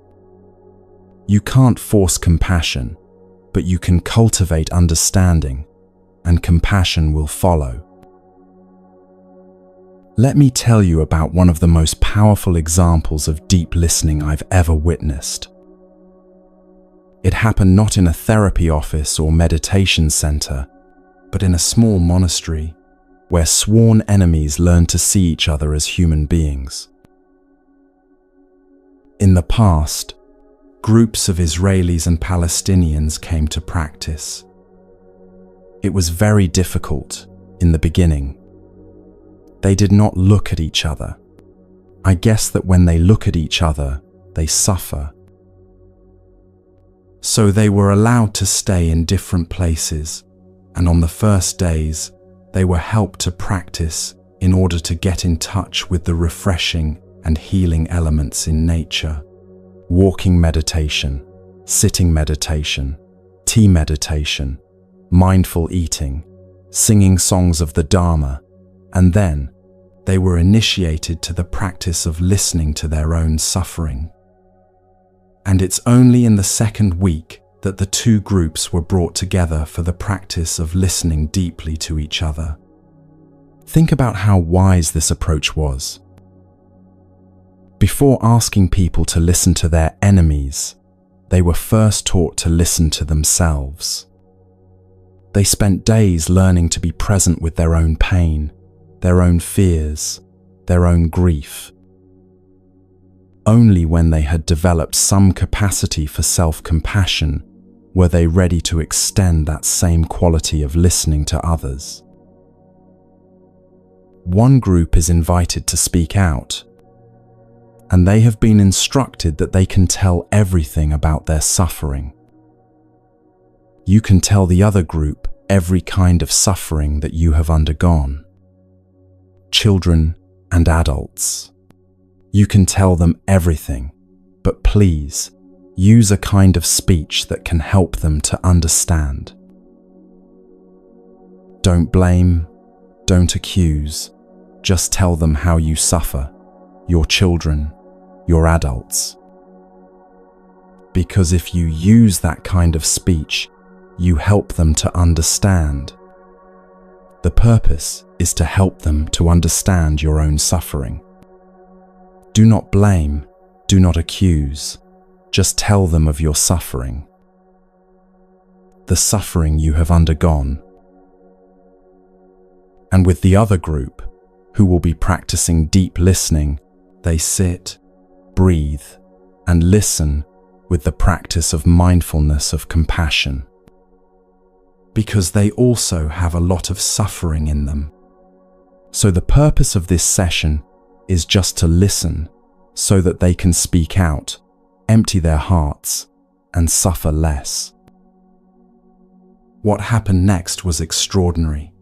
You can't force compassion, but you can cultivate understanding, and compassion will follow. Let me tell you about one of the most powerful examples of deep listening I've ever witnessed. It happened not in a therapy office or meditation center, but in a small monastery where sworn enemies learned to see each other as human beings. In the past, groups of Israelis and Palestinians came to practice. It was very difficult in the beginning. They did not look at each other. I guess that when they look at each other, they suffer. So they were allowed to stay in different places, and on the first days, they were helped to practice in order to get in touch with the refreshing and healing elements in nature. Walking meditation, sitting meditation, tea meditation, mindful eating, singing songs of the Dharma, and then they were initiated to the practice of listening to their own suffering. And it's only in the second week that the two groups were brought together for the practice of listening deeply to each other. Think about how wise this approach was. Before asking people to listen to their enemies, they were first taught to listen to themselves. They spent days learning to be present with their own pain, their own fears, their own grief. Only when they had developed some capacity for self-compassion were they ready to extend that same quality of listening to others. One group is invited to speak out, and they have been instructed that they can tell everything about their suffering. You can tell the other group every kind of suffering that you have undergone. Children and adults. You can tell them everything, but please use a kind of speech that can help them to understand. Don't blame, don't accuse, just tell them how you suffer, your children, your adults. Because if you use that kind of speech, you help them to understand. The purpose is to help them to understand your own suffering. Do not blame, do not accuse, just tell them of your suffering, the suffering you have undergone. And with the other group, who will be practicing deep listening, they sit, breathe, and listen with the practice of mindfulness of compassion. Because they also have a lot of suffering in them. So the purpose of this session is just to listen so that they can speak out, empty their hearts, and suffer less. What happened next was extraordinary.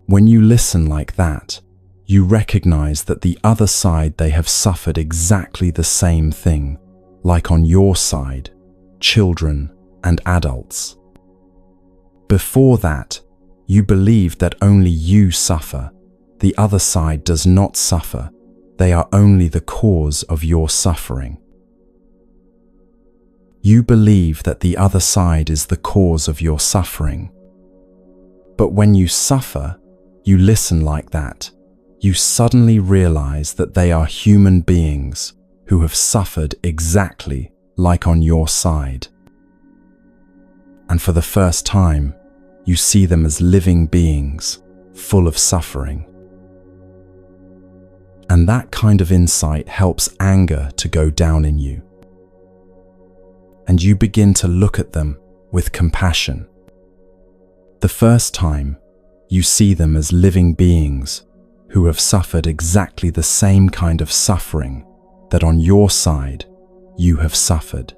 When you listen like that, you recognize that the other side, they have suffered exactly the same thing, like on your side, children and adults. Before that, you believed that only you suffer. The other side does not suffer. They are only the cause of your suffering. You believe that the other side is the cause of your suffering. But when you suffer, you listen like that, you suddenly realize that they are human beings who have suffered exactly like on your side. And for the first time, you see them as living beings, full of suffering. And that kind of insight helps anger to go down in you. And you begin to look at them with compassion. The first time, you see them as living beings who have suffered exactly the same kind of suffering that on your side you have suffered.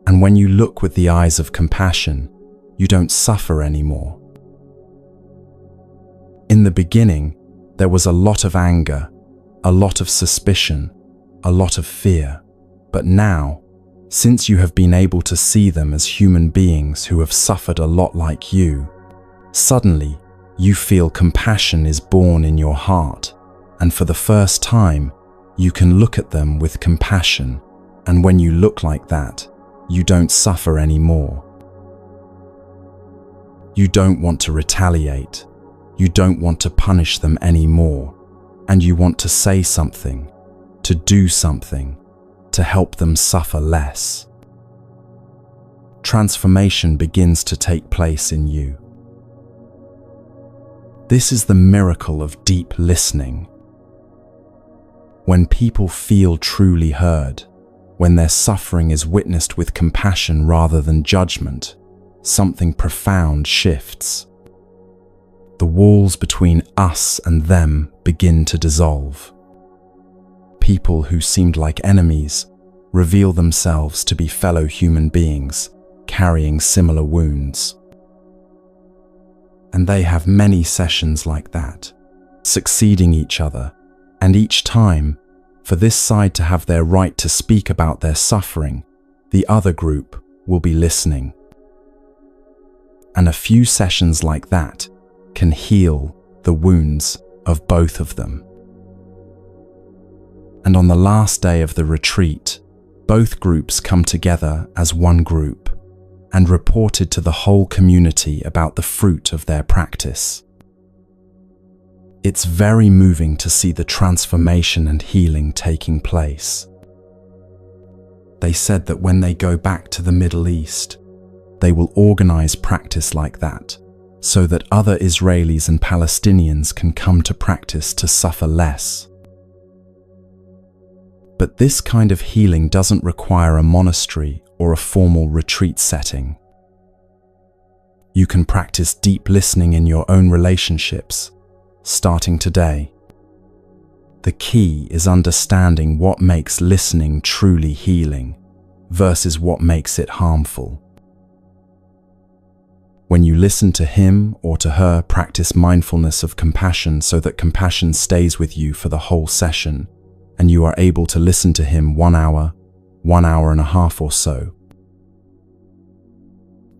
And when you look with the eyes of compassion, you don't suffer anymore. In the beginning, there was a lot of anger, a lot of suspicion, a lot of fear. But now, since you have been able to see them as human beings who have suffered a lot like you, suddenly you feel compassion is born in your heart, and for the first time, you can look at them with compassion, and when you look like that, you don't suffer anymore. You don't want to retaliate. You don't want to punish them anymore, and you want to say something, to do something, to help them suffer less. Transformation begins to take place in you. This is the miracle of deep listening. When people feel truly heard, when their suffering is witnessed with compassion rather than judgment, something profound shifts. The walls between us and them begin to dissolve. People who seemed like enemies reveal themselves to be fellow human beings carrying similar wounds. And they have many sessions like that, succeeding each other, and each time, for this side to have their right to speak about their suffering, the other group will be listening. And a few sessions like that can heal the wounds of both of them. And on the last day of the retreat, both groups come together as one group and reported to the whole community about the fruit of their practice. It's very moving to see the transformation and healing taking place. They said that when they go back to the Middle East, they will organize practice like that, so that other Israelis and Palestinians can come to practice to suffer less. But this kind of healing doesn't require a monastery or a formal retreat setting. You can practice deep listening in your own relationships, starting today. The key is understanding what makes listening truly healing versus what makes it harmful. When you listen to him or to her, practice mindfulness of compassion so that compassion stays with you for the whole session, and you are able to listen to him 1 hour, 1 hour and a half or so.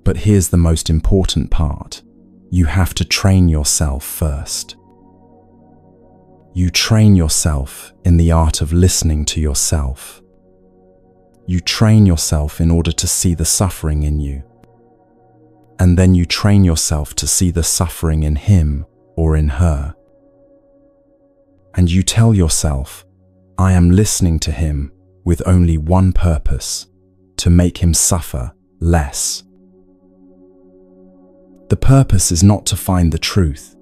But here's the most important part. You have to train yourself first. You train yourself in the art of listening to yourself. You train yourself in order to see the suffering in you. And then you train yourself to see the suffering in him or in her. And you tell yourself, I am listening to him with only one purpose, to make him suffer less. The purpose is not to find the truth,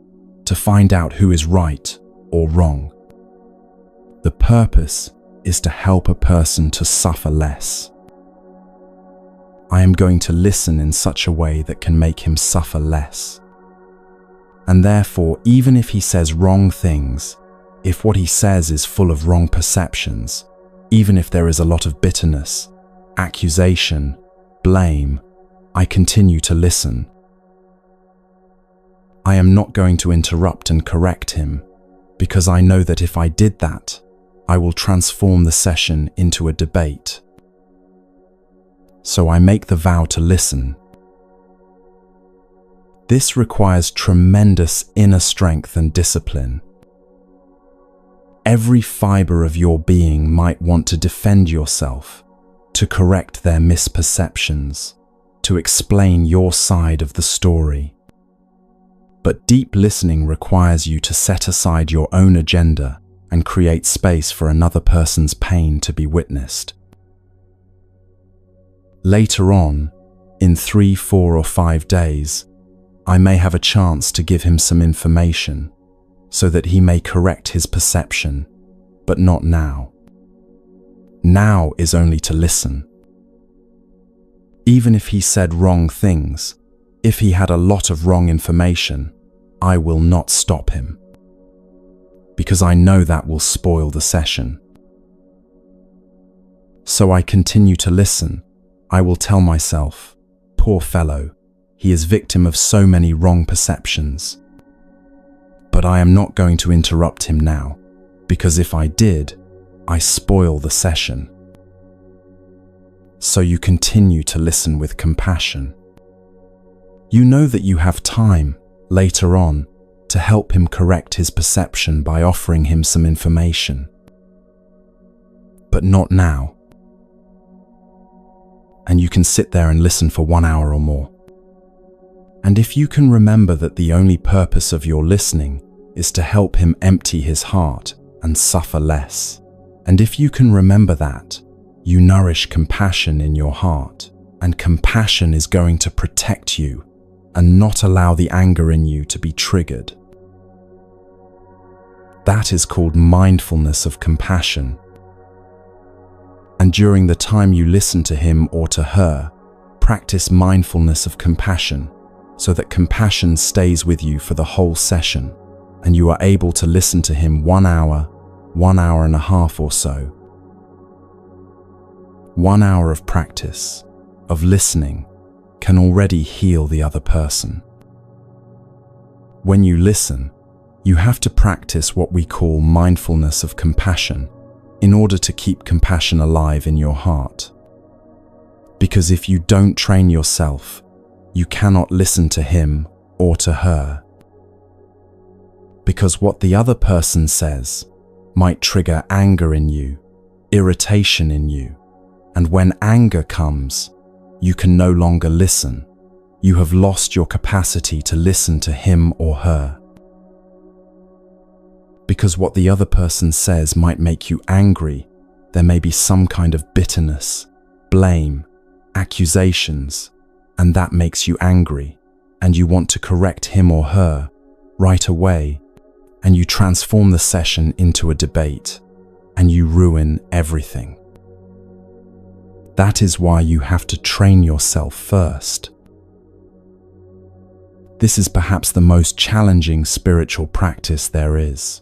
to find out who is right or wrong. The purpose is to help a person to suffer less. I am going to listen in such a way that can make him suffer less. And therefore, even if he says wrong things, if what he says is full of wrong perceptions, even if there is a lot of bitterness, accusation, blame, I continue to listen. I am not going to interrupt and correct him, because I know that if I did that, I will transform the session into a debate. So I make the vow to listen. This requires tremendous inner strength and discipline. Every fiber of your being might want to defend yourself, to correct their misperceptions, to explain your side of the story. But deep listening requires you to set aside your own agenda and create space for another person's pain to be witnessed. Later on, in 3, 4, or 5 days, I may have a chance to give him some information so that he may correct his perception, but not now. Now is only to listen. Even if he said wrong things, if he had a lot of wrong information, I will not stop him, because I know that will spoil the session. So I continue to listen. I will tell myself, poor fellow, he is victim of so many wrong perceptions. But I am not going to interrupt him now, because if I did, I spoil the session. So you continue to listen with compassion. You know that you have time, later on, to help him correct his perception by offering him some information. But not now. And you can sit there and listen for 1 hour or more. And if you can remember that the only purpose of your listening is to help him empty his heart and suffer less, and if you can remember that, you nourish compassion in your heart, and compassion is going to protect you and not allow the anger in you to be triggered. That is called mindfulness of compassion. And during the time you listen to him or to her, practice mindfulness of compassion so that compassion stays with you for the whole session and you are able to listen to him 1 hour, 1 hour and a half or so. 1 hour of practice, of listening, can already heal the other person. When you listen, you have to practice what we call mindfulness of compassion in order to keep compassion alive in your heart. Because if you don't train yourself, you cannot listen to him or to her. Because what the other person says might trigger anger in you, irritation in you, and when anger comes, you can no longer listen. You have lost your capacity to listen to him or her. Because what the other person says might make you angry, there may be some kind of bitterness, blame, accusations, and that makes you angry, and you want to correct him or her right away, and you transform the session into a debate, and you ruin everything. That is why you have to train yourself first. This is perhaps the most challenging spiritual practice there is.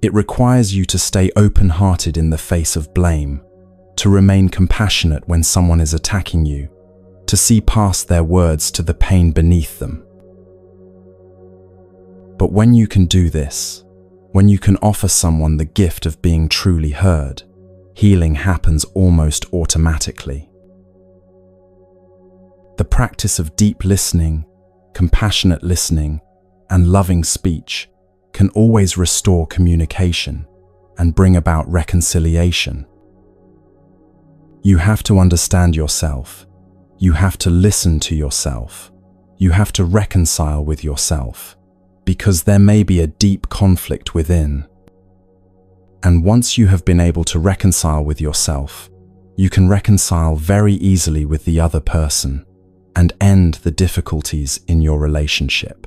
It requires you to stay open-hearted in the face of blame, to remain compassionate when someone is attacking you, to see past their words to the pain beneath them. But when you can do this, when you can offer someone the gift of being truly heard, healing happens almost automatically. The practice of deep listening, compassionate listening, and loving speech can always restore communication and bring about reconciliation. You have to understand yourself. You have to listen to yourself. You have to reconcile with yourself, because there may be a deep conflict within. And once you have been able to reconcile with yourself, you can reconcile very easily with the other person and end the difficulties in your relationship.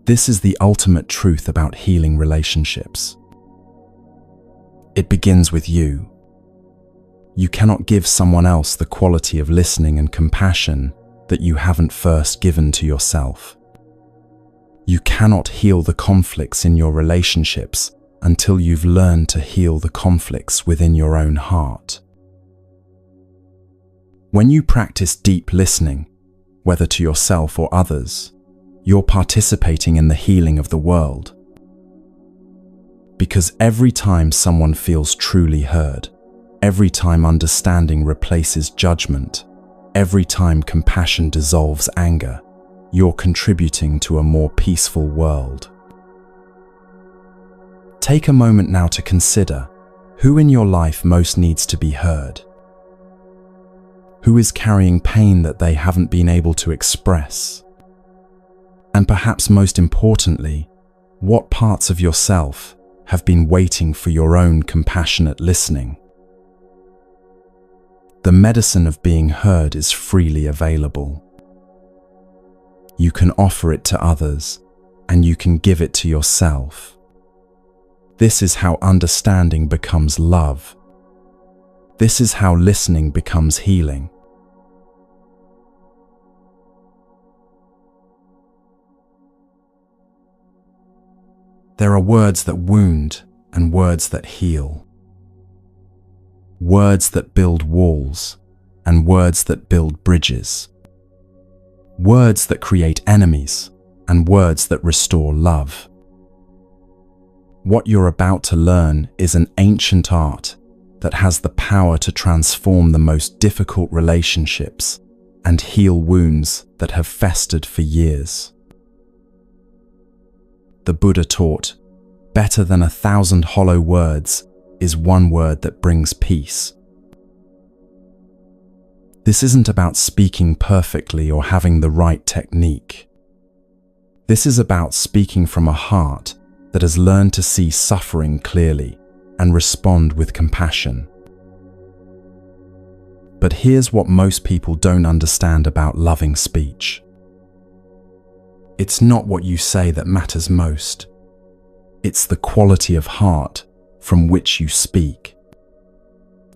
This is the ultimate truth about healing relationships. It begins with you. You cannot give someone else the quality of listening and compassion that you haven't first given to yourself. You cannot heal the conflicts in your relationships until you've learned to heal the conflicts within your own heart. When you practice deep listening, whether to yourself or others, you're participating in the healing of the world. Because every time someone feels truly heard, every time understanding replaces judgment, every time compassion dissolves anger, you're contributing to a more peaceful world. Take a moment now to consider who in your life most needs to be heard. Who is carrying pain that they haven't been able to express? And perhaps most importantly, what parts of yourself have been waiting for your own compassionate listening? The medicine of being heard is freely available. You can offer it to others, and you can give it to yourself. This is how understanding becomes love. This is how listening becomes healing. There are words that wound and words that heal. Words that build walls and words that build bridges. Words that create enemies and words that restore love. What you're about to learn is an ancient art that has the power to transform the most difficult relationships and heal wounds that have festered for years. The Buddha taught, better than 1,000 hollow words is one word that brings peace. This isn't about speaking perfectly or having the right technique. This is about speaking from a heart that has learned to see suffering clearly and respond with compassion. But here's what most people don't understand about loving speech. It's not what you say that matters most. It's the quality of heart from which you speak.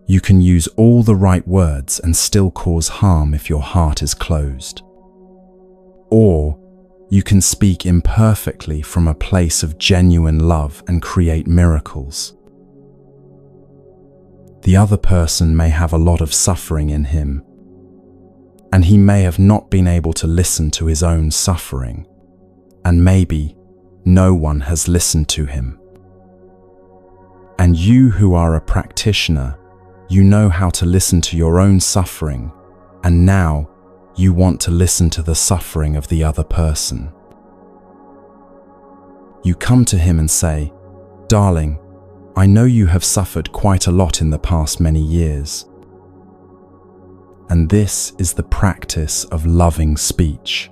You can use all the right words and still cause harm if your heart is closed. Or you can speak imperfectly from a place of genuine love and create miracles. The other person may have a lot of suffering in him, and he may have not been able to listen to his own suffering, and maybe no one has listened to him. And you who are a practitioner, you know how to listen to your own suffering, and now you want to listen to the suffering of the other person. You come to him and say, "Darling, I know you have suffered quite a lot in the past many years." And this is the practice of loving speech.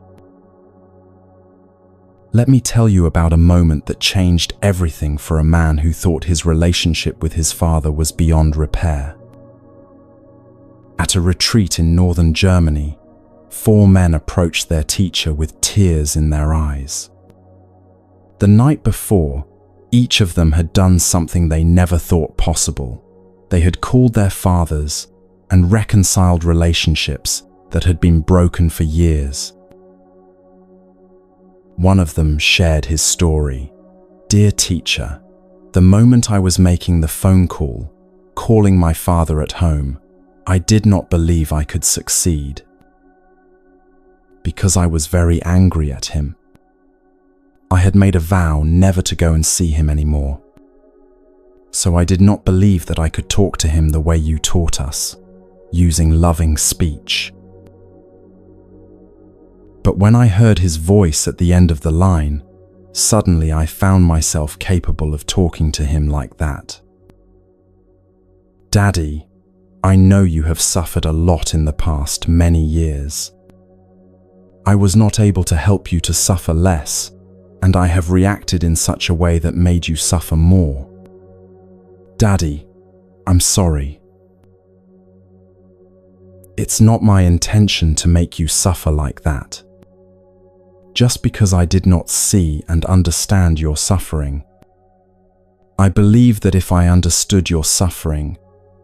Let me tell you about a moment that changed everything for a man who thought his relationship with his father was beyond repair. At a retreat in northern Germany, 4 men approached their teacher with tears in their eyes. The night before, each of them had done something they never thought possible. They had called their fathers and reconciled relationships that had been broken for years. One of them shared his story. "Dear teacher, the moment I was making the phone call, calling my father at home, I did not believe I could succeed. Because I was very angry at him. I had made a vow never to go and see him anymore. So I did not believe that I could talk to him the way you taught us, using loving speech. But when I heard his voice at the end of the line, suddenly I found myself capable of talking to him like that. Daddy, I know you have suffered a lot in the past many years. I was not able to help you to suffer less, and I have reacted in such a way that made you suffer more. Daddy, I'm sorry. It's not my intention to make you suffer like that. Just because I did not see and understand your suffering, I believe that if I understood your suffering,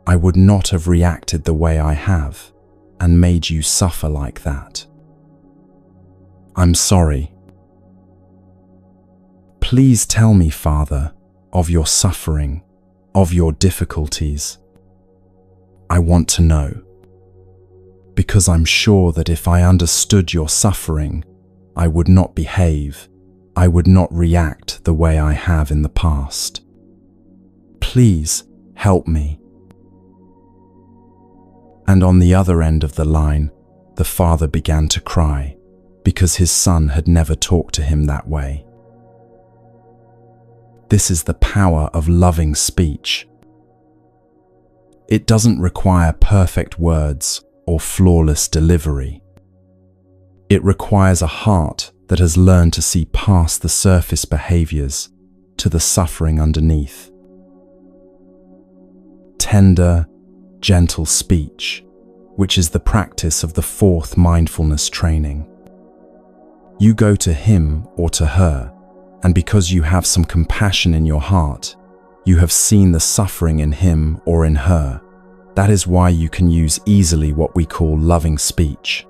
I would not have reacted the way I have and made you suffer like that. I'm sorry. Please tell me, Father, of your suffering, of your difficulties. I want to know, because I'm sure that if I understood your suffering, I would not behave, I would not react the way I have in the past. Please help me. And on the other end of the line, the father began to cry because his son had never talked to him that way. This is the power of loving speech. It doesn't require perfect words or flawless delivery. It requires a heart that has learned to see past the surface behaviors to the suffering underneath. Tender, gentle speech, which is the practice of the fourth mindfulness training. You go to him or to her, and because you have some compassion in your heart, you have seen the suffering in him or in her. That is why you can use easily what we call loving speech.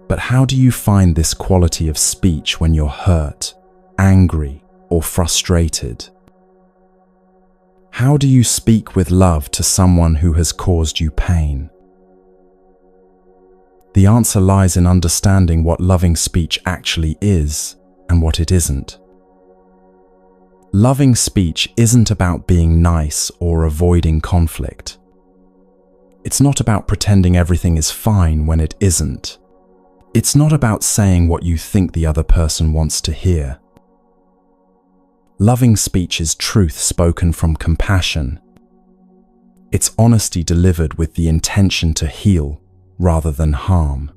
But how do you find this quality of speech when you're hurt, angry, or frustrated? How do you speak with love to someone who has caused you pain? The answer lies in understanding what loving speech actually is and what it isn't. Loving speech isn't about being nice or avoiding conflict. It's not about pretending everything is fine when it isn't. It's not about saying what you think the other person wants to hear. Loving speech is truth spoken from compassion. It's honesty delivered with the intention to heal rather than harm.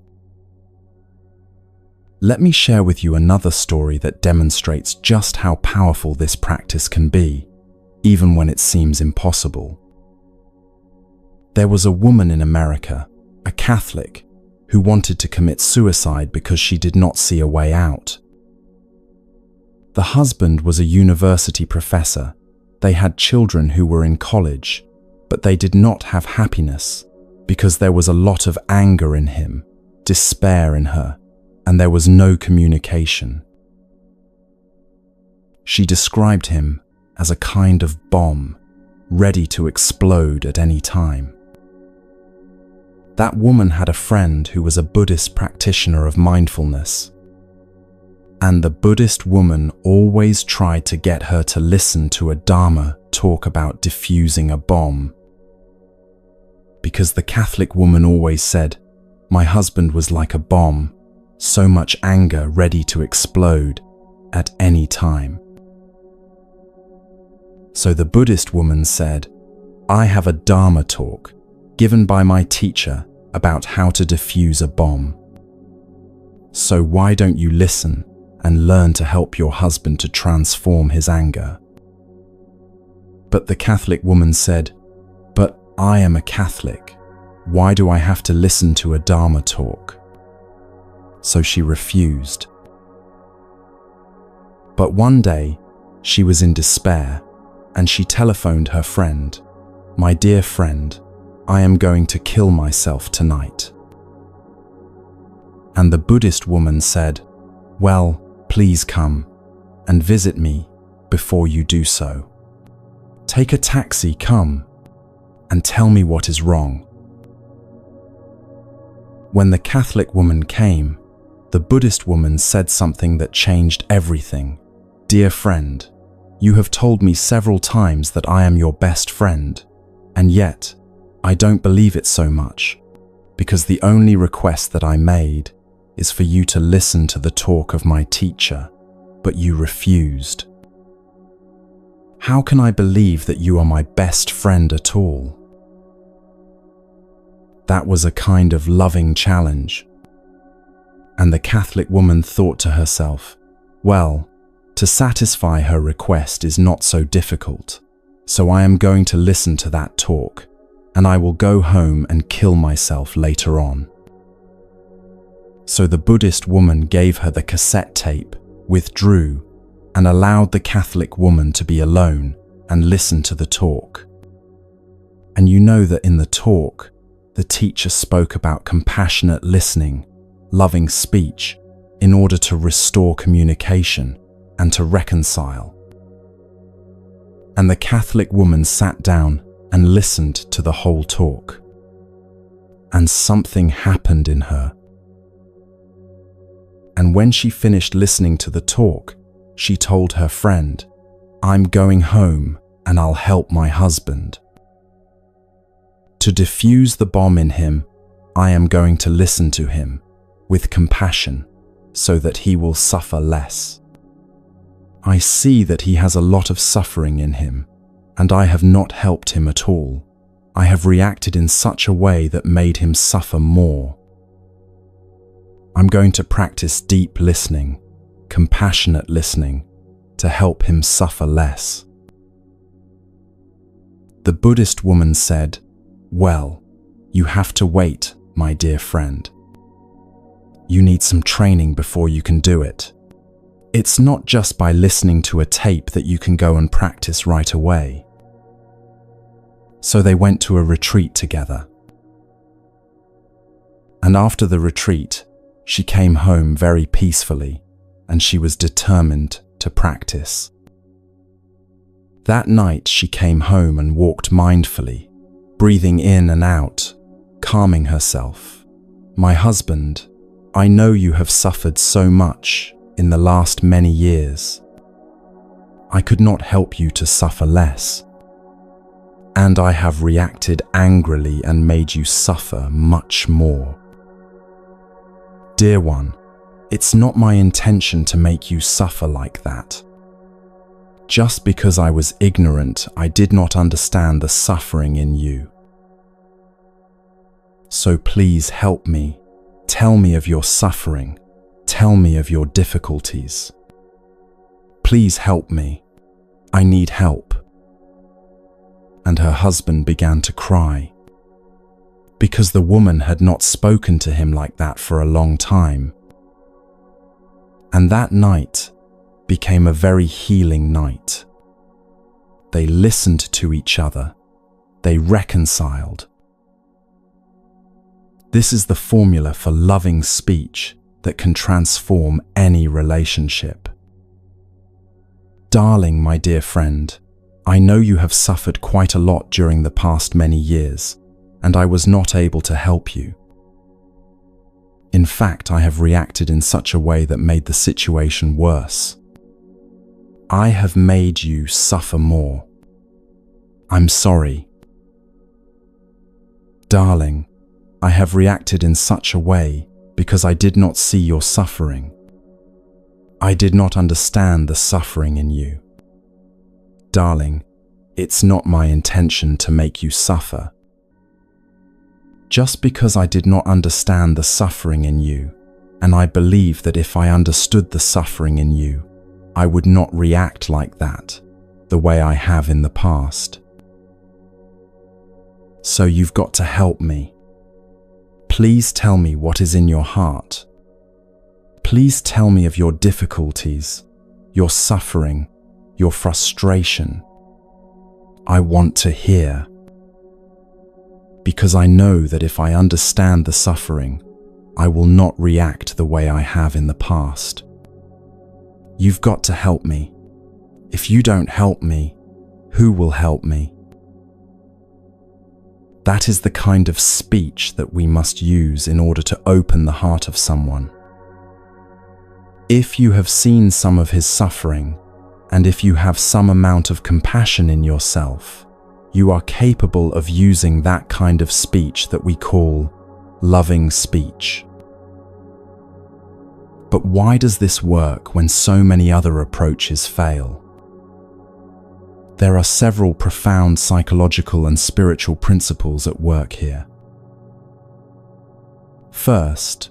Let me share with you another story that demonstrates just how powerful this practice can be, even when it seems impossible. There was a woman in America, a Catholic, who wanted to commit suicide because she did not see a way out. The husband was a university professor. They had children who were in college, but they did not have happiness because there was a lot of anger in him, despair in her, and there was no communication. She described him as a kind of bomb, ready to explode at any time. That woman had a friend who was a Buddhist practitioner of mindfulness. And the Buddhist woman always tried to get her to listen to a Dharma talk about diffusing a bomb. Because the Catholic woman always said, "My husband was like a bomb, so much anger ready to explode at any time." So the Buddhist woman said, "I have a Dharma talk given by my teacher about how to diffuse a bomb. So why don't you listen and learn to help your husband to transform his anger?" But the Catholic woman said, "But I am a Catholic. Why do I have to listen to a Dharma talk?" So she refused. But one day, she was in despair, and she telephoned her friend, "My dear friend, I am going to kill myself tonight." And the Buddhist woman said, "Well, please come and visit me before you do so. Take a taxi, come, and tell me what is wrong." When the Catholic woman came, the Buddhist woman said something that changed everything. "Dear friend, you have told me several times that I am your best friend, and yet I don't believe it so much, because the only request that I made is for you to listen to the talk of my teacher, but you refused. How can I believe that you are my best friend at all?" That was a kind of loving challenge. And the Catholic woman thought to herself, "Well, to satisfy her request is not so difficult, so I am going to listen to that talk, and I will go home and kill myself later on." So the Buddhist woman gave her the cassette tape, withdrew, and allowed the Catholic woman to be alone and listen to the talk. And you know that in the talk, the teacher spoke about compassionate listening, loving speech, in order to restore communication and to reconcile. And the Catholic woman sat down and listened to the whole talk. And something happened in her. And when she finished listening to the talk, she told her friend, "I'm going home and I'll help my husband. To defuse the bomb in him, I am going to listen to him with compassion so that he will suffer less. I see that he has a lot of suffering in him, and I have not helped him at all. I have reacted in such a way that made him suffer more. I'm going to practice deep listening, compassionate listening, to help him suffer less." The Buddhist woman said, "Well, you have to wait, my dear friend. You need some training before you can do it. It's not just by listening to a tape that you can go and practice right away." So they went to a retreat together. And after the retreat, she came home very peacefully, and she was determined to practice. That night she came home and walked mindfully, breathing in and out, calming herself. "My husband, I know you have suffered so much in the last many years. I could not help you to suffer less. And I have reacted angrily and made you suffer much more. Dear one, it's not my intention to make you suffer like that. Just because I was ignorant, I did not understand the suffering in you. So please help me. Tell me of your suffering. Tell me of your difficulties. Please help me. I need help." And her husband began to cry, because the woman had not spoken to him like that for a long time. And that night became a very healing night. They listened to each other. They reconciled. This is the formula for loving speech that can transform any relationship. Darling, my dear friend, I know you have suffered quite a lot during the past many years, and I was not able to help you. In fact, I have reacted in such a way that made the situation worse. I have made you suffer more. I'm sorry. Darling, I have reacted in such a way because I did not see your suffering. I did not understand the suffering in you. Darling, it's not my intention to make you suffer. Just because I did not understand the suffering in you, and I believe that if I understood the suffering in you, I would not react like that, the way I have in the past. So you've got to help me. Please tell me what is in your heart. Please tell me of your difficulties, your suffering, your frustration. I want to hear. Because I know that if I understand the suffering, I will not react the way I have in the past. You've got to help me. If you don't help me, who will help me? That is the kind of speech that we must use in order to open the heart of someone. If you have seen some of his suffering, and if you have some amount of compassion in yourself, you are capable of using that kind of speech that we call loving speech. But why does this work when so many other approaches fail? There are several profound psychological and spiritual principles at work here. First,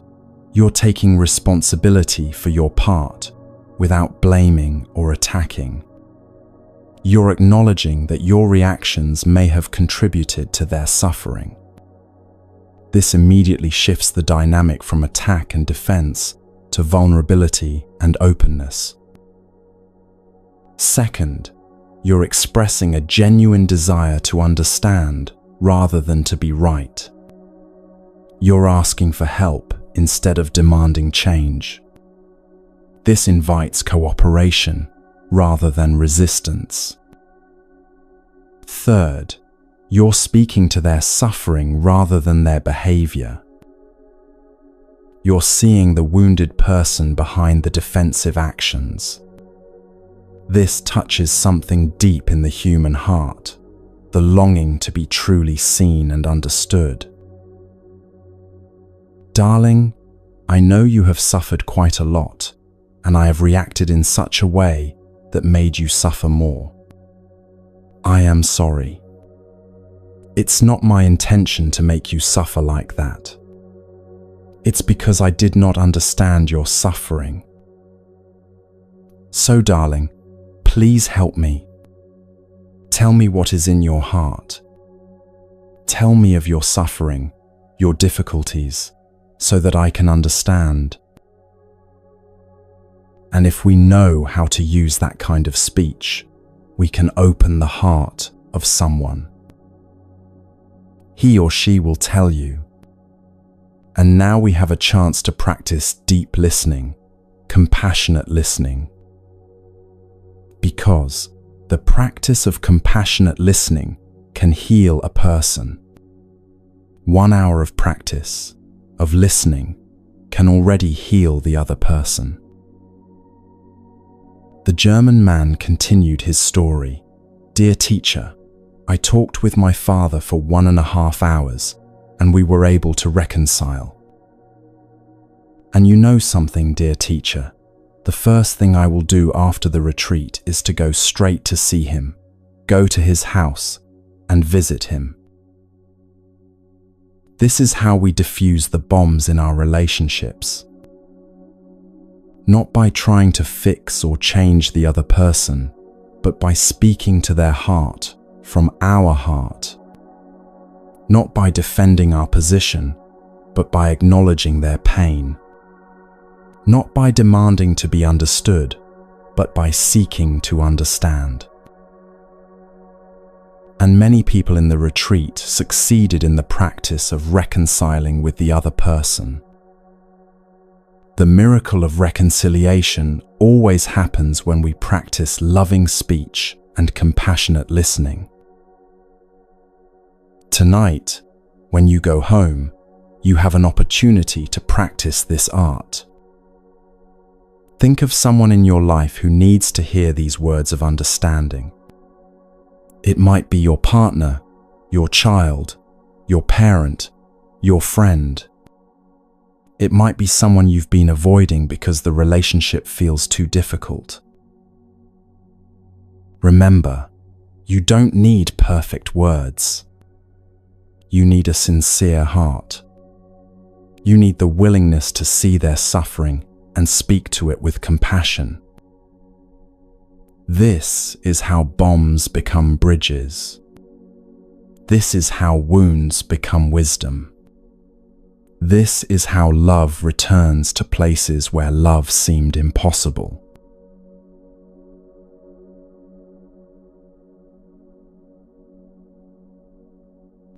you're taking responsibility for your part without blaming or attacking. You're acknowledging that your reactions may have contributed to their suffering. This immediately shifts the dynamic from attack and defense to vulnerability and openness. Second, you're expressing a genuine desire to understand rather than to be right. You're asking for help instead of demanding change. This invites cooperation rather than resistance. Third, you're speaking to their suffering rather than their behavior. You're seeing the wounded person behind the defensive actions. This touches something deep in the human heart, the longing to be truly seen and understood. Darling, I know you have suffered quite a lot, and I have reacted in such a way that made you suffer more. I am sorry. It's not my intention to make you suffer like that. It's because I did not understand your suffering. So, darling, please help me. Tell me what is in your heart. Tell me of your suffering, your difficulties, so that I can understand. And if we know how to use that kind of speech, we can open the heart of someone. He or she will tell you. And now we have a chance to practice deep listening, compassionate listening. Because the practice of compassionate listening can heal a person. 1 hour of practice, of listening, can already heal the other person. The German man continued his story. Dear teacher, I talked with my father for 1.5 hours, and we were able to reconcile. And you know something, dear teacher, the first thing I will do after the retreat is to go straight to see him, go to his house, and visit him. This is how we defuse the bombs in our relationships. Not by trying to fix or change the other person, but by speaking to their heart from our heart. Not by defending our position, but by acknowledging their pain. Not by demanding to be understood, but by seeking to understand. And many people in the retreat succeeded in the practice of reconciling with the other person. The miracle of reconciliation always happens when we practice loving speech and compassionate listening. Tonight, when you go home, you have an opportunity to practice this art. Think of someone in your life who needs to hear these words of understanding. It might be your partner, your child, your parent, your friend. It might be someone you've been avoiding because the relationship feels too difficult. Remember, you don't need perfect words. You need a sincere heart. You need the willingness to see their suffering and speak to it with compassion. This is how bombs become bridges. This is how wounds become wisdom. This is how love returns to places where love seemed impossible.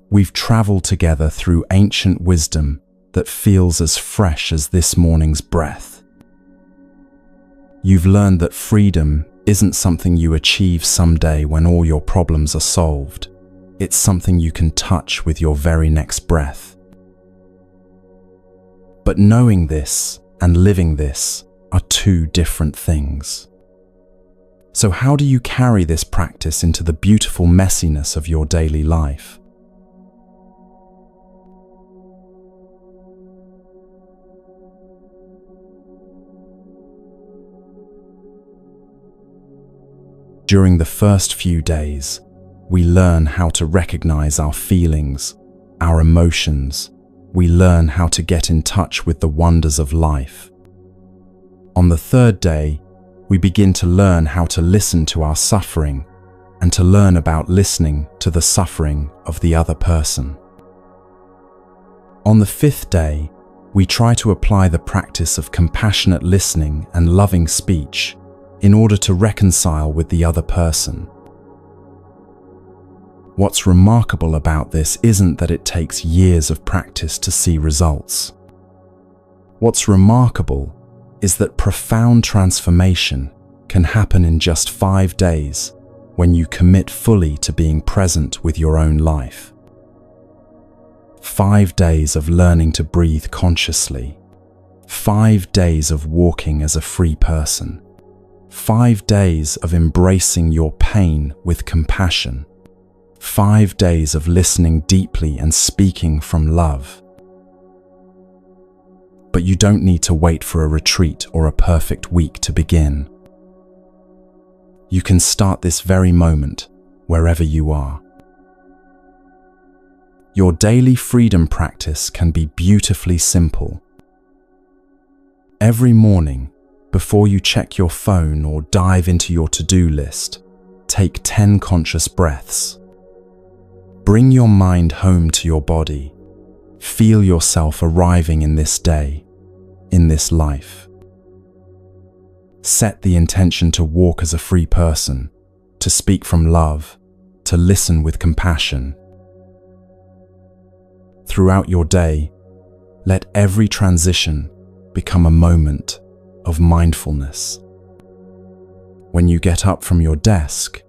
We've traveled together through ancient wisdom that feels as fresh as this morning's breath. You've learned that freedom isn't something you achieve someday when all your problems are solved. It's something you can touch with your very next breath. But knowing this and living this are two different things. So how do you carry this practice into the beautiful messiness of your daily life? During the first few days, we learn how to recognize our feelings, our emotions. We learn how to get in touch with the wonders of life. On the third day, we begin to learn how to listen to our suffering and to learn about listening to the suffering of the other person. On the fifth day, we try to apply the practice of compassionate listening and loving speech in order to reconcile with the other person. What's remarkable about this isn't that it takes years of practice to see results. What's remarkable is that profound transformation can happen in just 5 days when you commit fully to being present with your own life. 5 days of learning to breathe consciously. 5 days of walking as a free person. 5 days of embracing your pain with compassion. 5 days of listening deeply and speaking from love. But you don't need to wait for a retreat or a perfect week to begin. You can start this very moment, wherever you are. Your daily freedom practice can be beautifully simple. Every morning, before you check your phone or dive into your to-do list, take 10 conscious breaths. Bring your mind home to your body. Feel yourself arriving in this day, in this life. Set the intention to walk as a free person, to speak from love, to listen with compassion. Throughout your day, let every transition become a moment of mindfulness. When you get up from your desk,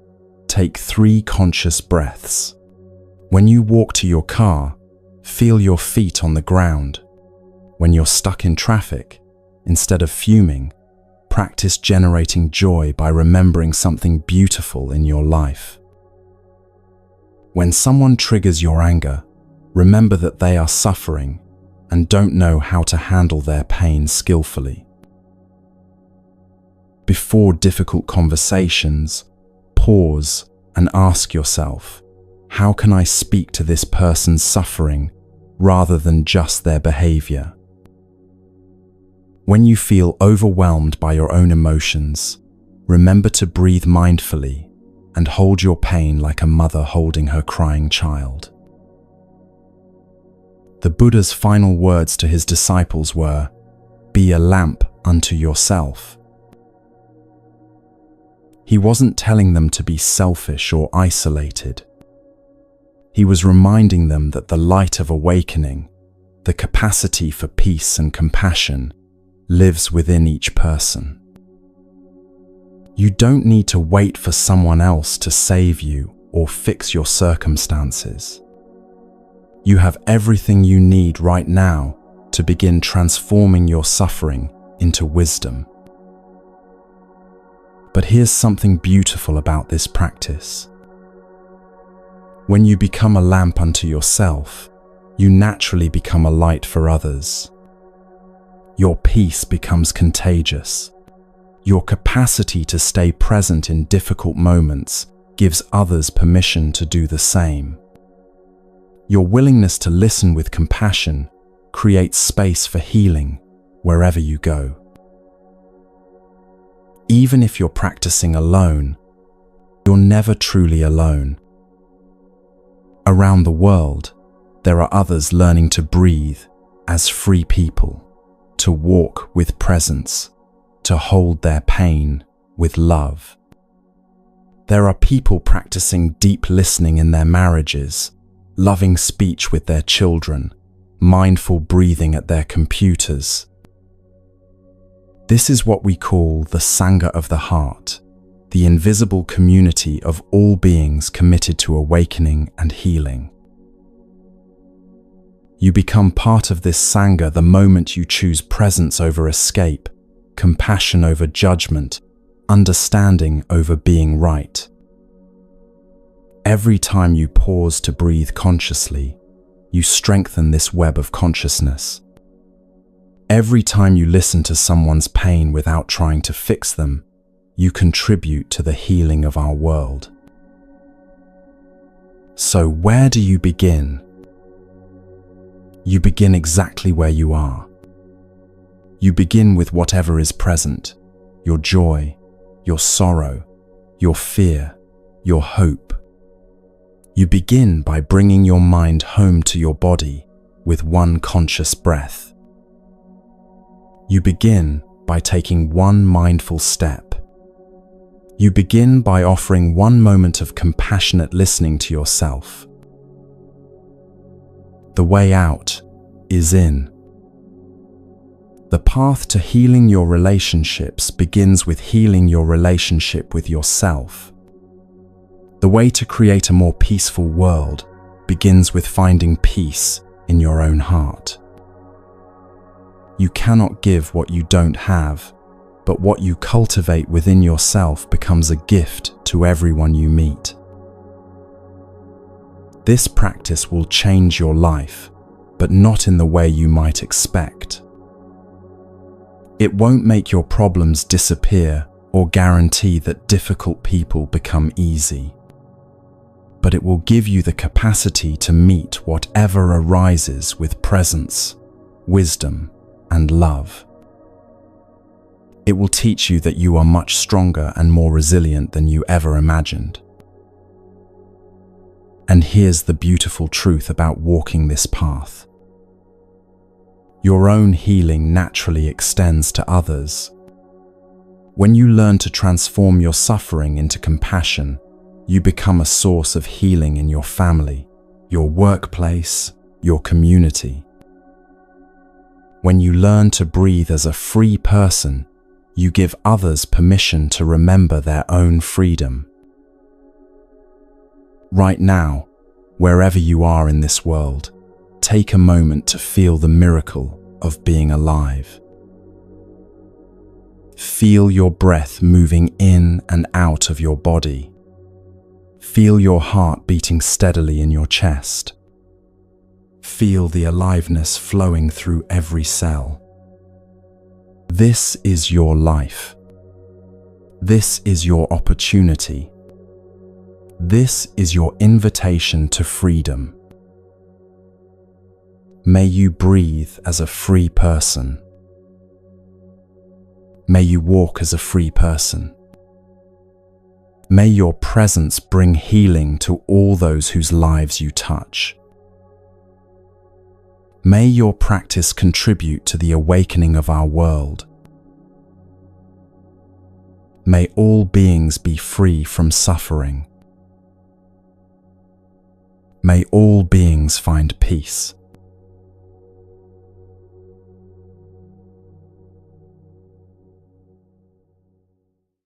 take 3 conscious breaths. When you walk to your car, feel your feet on the ground. When you're stuck in traffic, instead of fuming, practice generating joy by remembering something beautiful in your life. When someone triggers your anger, remember that they are suffering and don't know how to handle their pain skillfully. Before difficult conversations, pause and ask yourself, how can I speak to this person's suffering rather than just their behavior? When you feel overwhelmed by your own emotions, remember to breathe mindfully and hold your pain like a mother holding her crying child. The Buddha's final words to his disciples were, "Be a lamp unto yourself." He wasn't telling them to be selfish or isolated. He was reminding them that the light of awakening, the capacity for peace and compassion, lives within each person. You don't need to wait for someone else to save you or fix your circumstances. You have everything you need right now to begin transforming your suffering into wisdom. But here's something beautiful about this practice. When you become a lamp unto yourself, you naturally become a light for others. Your peace becomes contagious. Your capacity to stay present in difficult moments gives others permission to do the same. Your willingness to listen with compassion creates space for healing wherever you go. Even if you're practicing alone, you're never truly alone. Around the world, there are others learning to breathe as free people, to walk with presence, to hold their pain with love. There are people practicing deep listening in their marriages, loving speech with their children, mindful breathing at their computers. This is what we call the Sangha of the heart, the invisible community of all beings committed to awakening and healing. You become part of this Sangha the moment you choose presence over escape, compassion over judgment, understanding over being right. Every time you pause to breathe consciously, you strengthen this web of consciousness. Every time you listen to someone's pain without trying to fix them, you contribute to the healing of our world. So where do you begin? You begin exactly where you are. You begin with whatever is present, your joy, your sorrow, your fear, your hope. You begin by bringing your mind home to your body with one conscious breath. You begin by taking one mindful step, You begin by offering one moment of compassionate listening to yourself. The way out is in. The path to healing your relationships begins with healing your relationship with yourself. The way to create a more peaceful world begins with finding peace in your own heart. You cannot give what you don't have, but what you cultivate within yourself becomes a gift to everyone you meet. This practice will change your life, but not in the way you might expect. It won't make your problems disappear or guarantee that difficult people become easy, but it will give you the capacity to meet whatever arises with presence, wisdom, and love. It will teach you that you are much stronger and more resilient than you ever imagined. And here's the beautiful truth about walking this path. Your own healing naturally extends to others. When you learn to transform your suffering into compassion, you become a source of healing in your family, your workplace, your community. When you learn to breathe as a free person, you give others permission to remember their own freedom. Right now, wherever you are in this world, take a moment to feel the miracle of being alive. Feel your breath moving in and out of your body. Feel your heart beating steadily in your chest. Feel the aliveness flowing through every cell. This is your life. This is your opportunity. This is your invitation to freedom. May you breathe as a free person. May you walk as a free person. May your presence bring healing to all those whose lives you touch. May your practice contribute to the awakening of our world. May all beings be free from suffering. May all beings find peace.